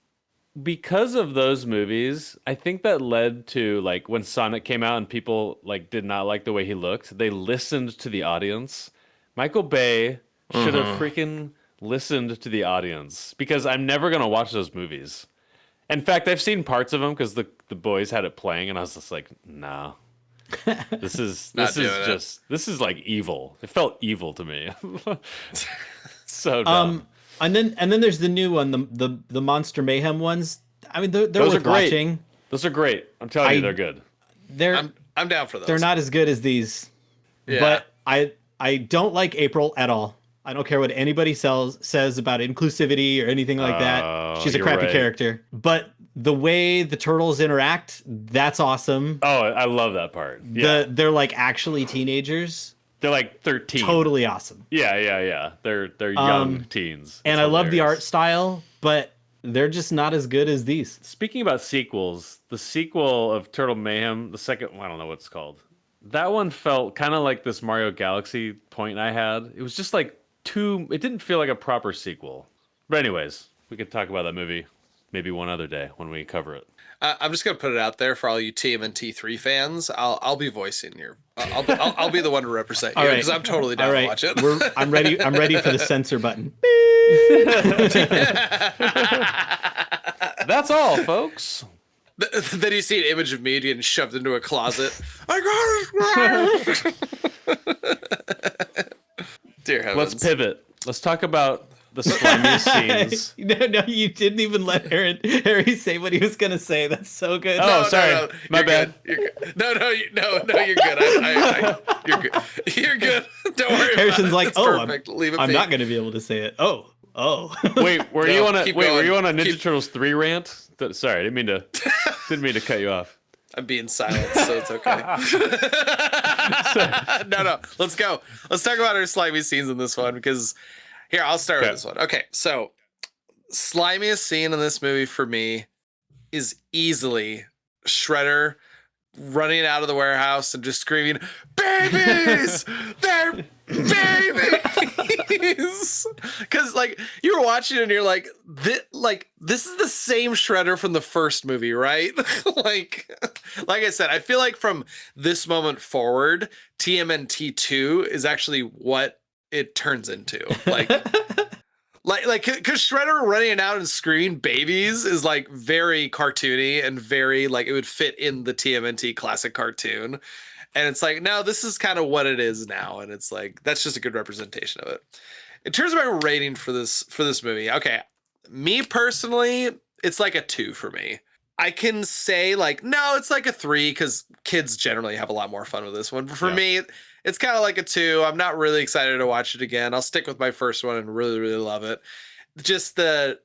because of those movies, I think that led to like when Sonic came out and people like did not like the way he looked. They listened to the audience. Michael Bay should have freaking listened to the audience because I'm never gonna watch those movies. In fact, I've seen parts of them because the boys had it playing, and I was just like, nah. This is this is like evil. It felt evil to me. So dumb.
And then there's the new one, the Monster Mayhem ones. I mean, they're
Those are
worth
great.
watching.
Those are great. I'm telling you, they're good.
I'm down for those.
They're not as good as these.
Yeah.
But I don't like April at all. I don't care what anybody says about inclusivity or anything like that. She's a
you're
crappy
right.
character. But the way the turtles interact, that's awesome.
Oh, I love that part. Yeah.
They're like actually teenagers.
They're like 13.
Totally awesome.
Yeah. They're young teens.
And
It's
I love the art
hilarious.
style, but they're just not as good as these.
Speaking about sequels, the sequel of Turtle Mayhem, the second, I don't know what it's called. That one felt kind of like this Mario Galaxy point I had. It was just like it didn't feel like a proper sequel. But anyways, we could talk about that movie maybe one other day when we cover it.
I'm just gonna put it out there for all you TMNT 3 fans. I'll be voicing your. I'll be the one to represent you
All right.
because I'm totally down
All
to
right,
watch it.
I'm ready. I'm ready for the censor button.
That's all, folks.
Then you see an image of me getting shoved into a closet. I got it. Dear heavens.
Let's pivot. Let's talk about the slimy scenes.
No, you didn't even let Harry say what he was gonna say. That's so good.
Oh, sorry. My
You're
bad.
Good. You're good. No, you're good. You're good. You're good. Don't worry.
Harrison's
about
like,
it. It's
oh,
perfect. Leave it
I'm
be.
not gonna be able to say it. Oh.
Wait, were you on a
keep
were
going.
you on a Ninja
Keep-
Turtles 3 rant? Sorry, didn't mean to cut you off.
I'm being silent, so it's okay. No. Let's go. Let's talk about our slimy scenes in this one because here, I'll start with this one. Okay, so slimiest scene in this movie for me is easily Shredder running out of the warehouse and just screaming, "Babies! They're babies!" Because like you were watching and you're like, this is the same Shredder from the first movie, right? like I said, I feel like from this moment forward, TMNT 2 is actually what it turns into. Because Shredder running out and screaming babies is like very cartoony and very like it would fit in the TMNT classic cartoon. And it's like, no, this is kind of what it is now. And it's like, that's just a good representation of it. In terms of my rating for this movie, okay, me personally, it's like a 2 for me. I can say like, no, it's like a 3 because kids generally have a lot more fun with this one. But for me, it's kind of like a 2. I'm not really excited to watch it again. I'll stick with my first one and really, really love it. Just the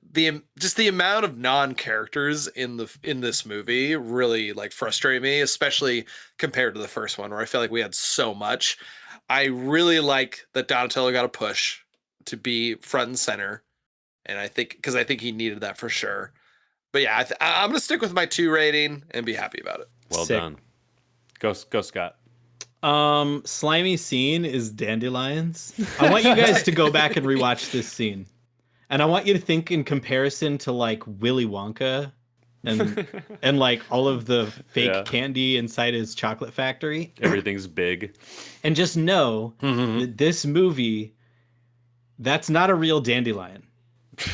amount of non-characters in this movie really like frustrate me, especially compared to the first one where I feel like we had so much. I really like that Donatello got a push to be front and center, and I think he needed that for sure. But yeah, I'm gonna stick with my 2 rating and be happy about it.
Well
Sick.
done. Go Scott.
Slimy scene is dandelions. I want you guys to go back and rewatch this scene. And I want you to think in comparison to like Willy Wonka and like all of the fake
Yeah.
candy inside his chocolate factory.
Everything's big.
And just know that this movie, that's not a real dandelion.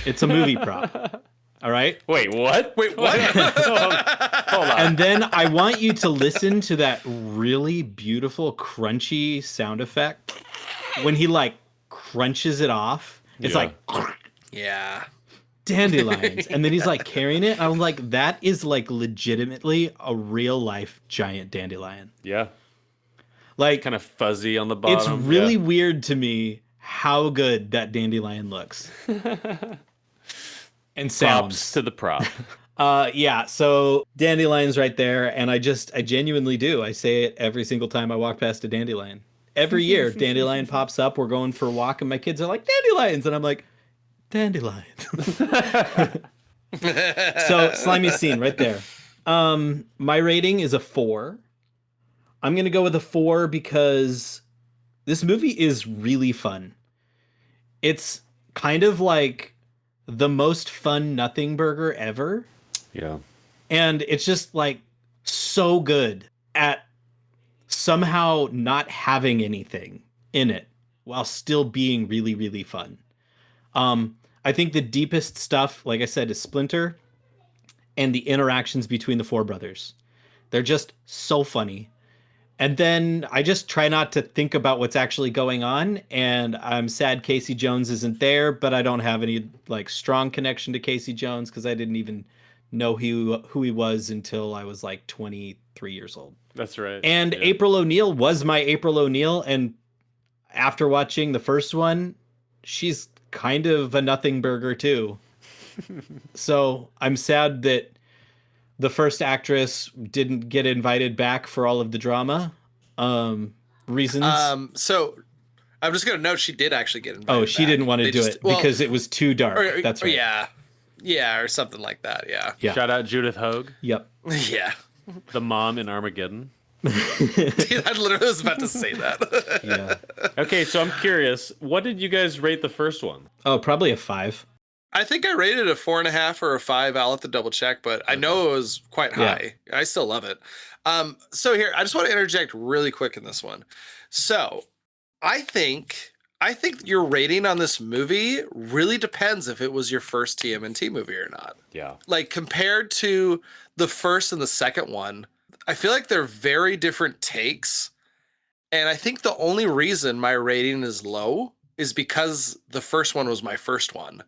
It's a movie prop. All right?
Wait, what?
Wait, what?
Hold on.
And then I want you to listen to that really beautiful crunchy sound effect when he like crunches it off. It's
Yeah.
like
Yeah.
dandelions. And then he's like carrying it. I'm like, that is like legitimately a real life giant dandelion.
Yeah.
Like,
Kind of fuzzy on the bottom.
it's really weird to me how good that dandelion looks. And
Props
sounds.
to the prop.
Yeah, so dandelions right there, and I genuinely do. I say it every single time I walk past a dandelion. Every year, dandelion pops up. We're going for a walk, and my kids are like, dandelions, and I'm like, dandelions. So slimy scene right there. My rating is a 4. I'm gonna go with a 4 because this movie is really fun. It's kind of like the most fun nothing burger ever.
Yeah.
And it's just like so good at somehow not having anything in it while still being really, really fun. I think the deepest stuff, like I said, is Splinter and the interactions between the 4 brothers. They're just so funny. And then I just try not to think about what's actually going on. And I'm sad Casey Jones isn't there, but I don't have any like strong connection to Casey Jones because I didn't even know who he was until I was like 23 years old.
That's right.
And
Yeah.
April O'Neil was my April O'Neil. And after watching the first one, she's kind of a nothing burger too. So I'm sad that the first actress didn't get invited back for all of the drama reasons.
So I'm just gonna note she did actually get invited.
Oh, she
back.
didn't want to
They
do
just-
it
well,
because it was too dark. That's right.
Yeah, or something like that. Yeah.
Yeah.
Shout out Judith Hogue,
Yep.
Yeah.
the mom in Armageddon.
Dude, I literally was about to say that.
Yeah.
Okay, so I'm curious. What did you guys rate the first one?
Oh, probably a 5.
I think I rated a 4.5 or a 5. I'll have to double check, but I know it was quite high. I still love it. So here, I just want to interject really quick in this one. So I think your rating on this movie really depends if it was your first TMNT movie or not.
Yeah.
Like compared to the first and the second one, I feel like they're very different takes. And I think the only reason my rating is low is because the first one was my first one.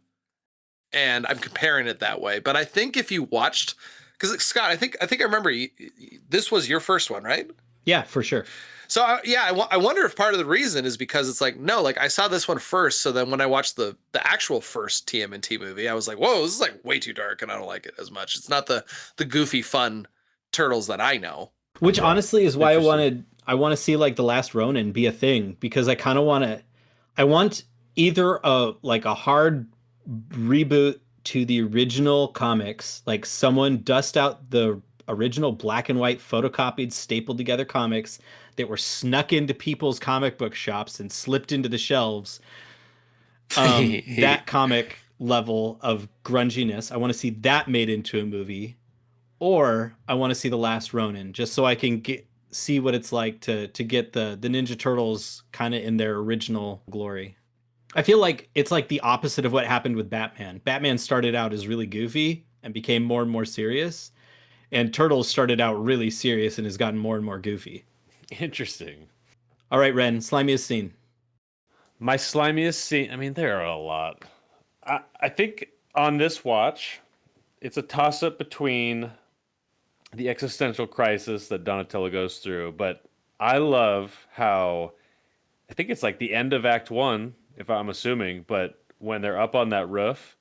And I'm comparing it that way. But I think if you watched, because Scott, I think I remember this was your first one, right?
Yeah, for sure.
So I wonder if part of the reason is because it's like, no, like I saw this one first. So then when I watched the actual first TMNT movie, I was like, whoa, this is like way too dark and I don't like it as much. It's not the goofy fun turtles that I know.
Which honestly is why
Interesting.
I want to see like The Last Ronin be a thing, because I kind of I want either a hard reboot to the original comics, like someone dust out the original black and white photocopied stapled together comics that were snuck into people's comic book shops and slipped into the shelves. That comic level of grunginess, I want to see that made into a movie, or I want to see The Last Ronin just so I can see what it's like to get the Ninja Turtles kind of in their original glory. I feel like it's like the opposite of what happened with Batman. Batman started out as really goofy and became more and more serious. And Turtles started out really serious and has gotten more and more goofy.
Interesting.
All right, Ren, slimiest scene.
My slimiest scene, I mean, there are a lot. I think on this watch, it's a toss-up between the existential crisis that Donatello goes through, but I love how, I think it's like the end of Act 1, if I'm assuming, but when they're up on that roof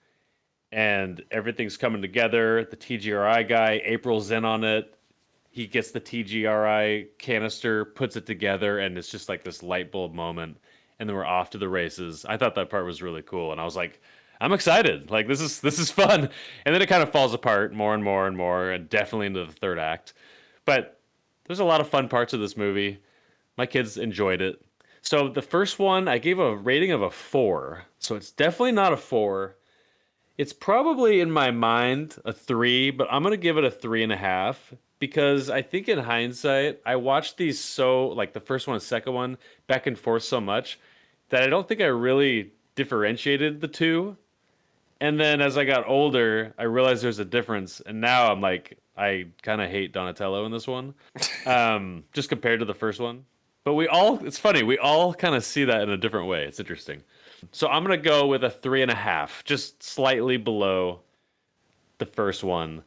and everything's coming together, the TGRI guy, April's in on it, he gets the TGRI canister, puts it together, and it's just like this light bulb moment, and then we're off to the races. I thought that part was really cool, and I was like, I'm excited. Like, this is fun. And then it kind of falls apart more and more and more, and definitely into the third act. But there's a lot of fun parts of this movie. My kids enjoyed it. So the first one, I gave a rating of a 4. So it's definitely not a 4. It's probably in my mind a 3, but I'm gonna give it a 3.5 because I think in hindsight I watched these so like the first one and second one back and forth so much that I don't think I really differentiated the two. And then as I got older, I realized there's a difference, and now I'm like I kind of hate Donatello in this one, just compared to the first one. But it's funny, we all kind of see that in a different way. It's interesting. So I'm going to go with a 3.5, just slightly below the first one.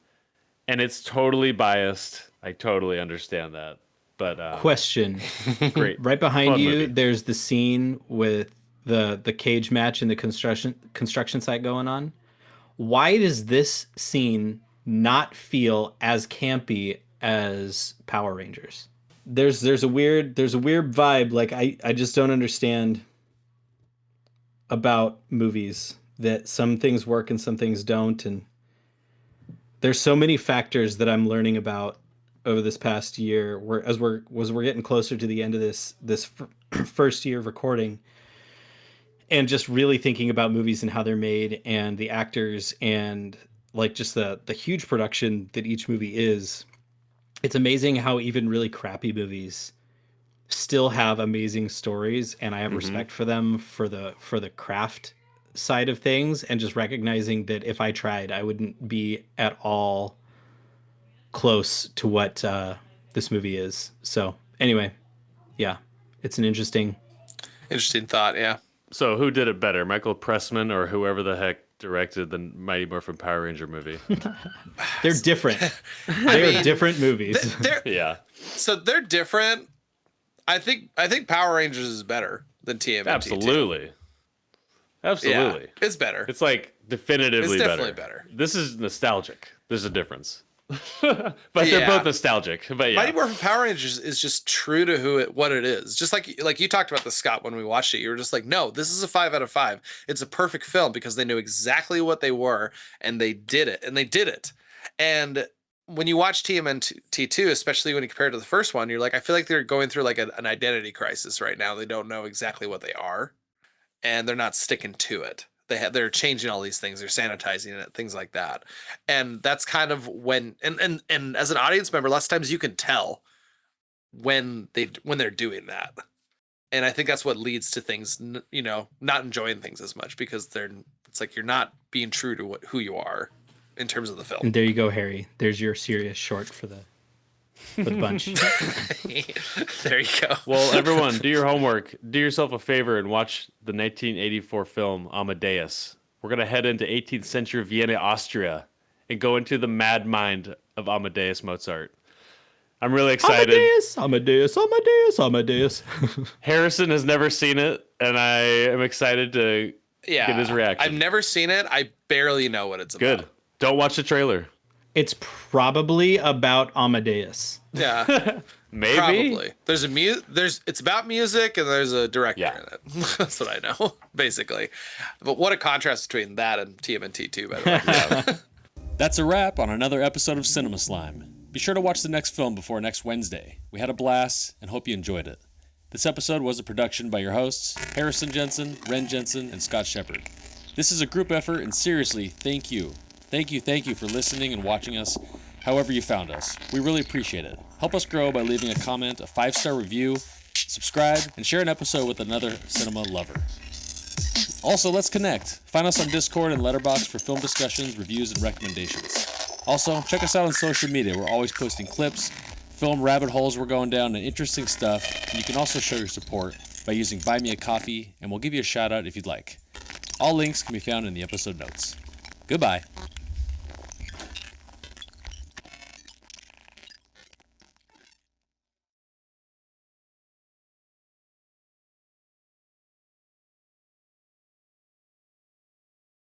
And it's totally biased. I totally understand that. But
Question.
great.
Right behind
Fun
you,
movie.
there's the scene with the cage match in the construction site going on. Why does this scene not feel as campy as Power Rangers? There's a weird vibe. Like I just don't understand about movies that some things work and some things don't, and there's so many factors that I'm learning about over this past year as we're getting closer to the end of this first year of recording, and just really thinking about movies and how they're made and the actors and like just the huge production that each movie is. It's amazing how even really crappy movies still have amazing stories, and I have respect for them for the craft side of things, and just recognizing that if I tried, I wouldn't be at all close to what this movie is. So anyway, yeah, it's an interesting
thought. Yeah.
So who did it better, Michael Pressman or whoever the heck directed the Mighty Morphin Power Ranger movie?
They're different. They're different movies.
Yeah.
So they're different. I think Power Rangers is better than TMNT.
Absolutely. Absolutely.
Yeah, it's better.
It's like definitively
It's definitely better.
This is nostalgic. There's a difference. But they're both nostalgic. But yeah.
Mighty Morphin Power Rangers is just true to what it is. Just like you talked about the Scott when we watched it, you were just like, no, this is a 5 out of 5. It's a perfect film because they knew exactly what they were and they did it. And when you watch TMNT 2, especially when you compare it to the first one, you're like, I feel like they're going through like an identity crisis right now. They don't know exactly what they are, and they're not sticking to it. They're changing all these things. They're sanitizing it, things like that. And that's kind of when, and as an audience member, lots of times you can tell when they're doing that. And I think that's what leads to things, not enjoying things as much, because it's like you're not being true to who you are in terms of the film.
And there you go, Harry. There's your serious short for the bunch.
There you go.
Well, everyone, do your homework. Do yourself a favor and watch the 1984 film Amadeus. We're going to head into 18th century Vienna, Austria, and go into the mad mind of Amadeus Mozart. I'm really excited.
Amadeus.
Harrison has never seen it, and I am excited to get his reaction.
I've never seen it. I barely know what it's about.
Good. Don't watch the trailer.
It's probably about Amadeus.
Yeah.
Maybe.
Probably. It's about music and there's a director in it. That's what I know, basically. But what a contrast between that and TMNT 2, by the way.
That's a wrap on another episode of Cinema Slime. Be sure to watch the next film before next Wednesday. We had a blast and hope you enjoyed it. This episode was a production by your hosts, Harrison Jensen, Ren Jensen, and Scott Shepard. This is a group effort, and seriously, thank you. Thank you for listening and watching us, however you found us. We really appreciate it. Help us grow by leaving a comment, a 5-star review, subscribe, and share an episode with another cinema lover. Also, let's connect. Find us on Discord and Letterboxd for film discussions, reviews, and recommendations. Also, check us out on social media. We're always posting clips, film rabbit holes we're going down, and interesting stuff. And you can also show your support by using Buy Me a Coffee, and we'll give you a shout out if you'd like. All links can be found in the episode notes. Goodbye.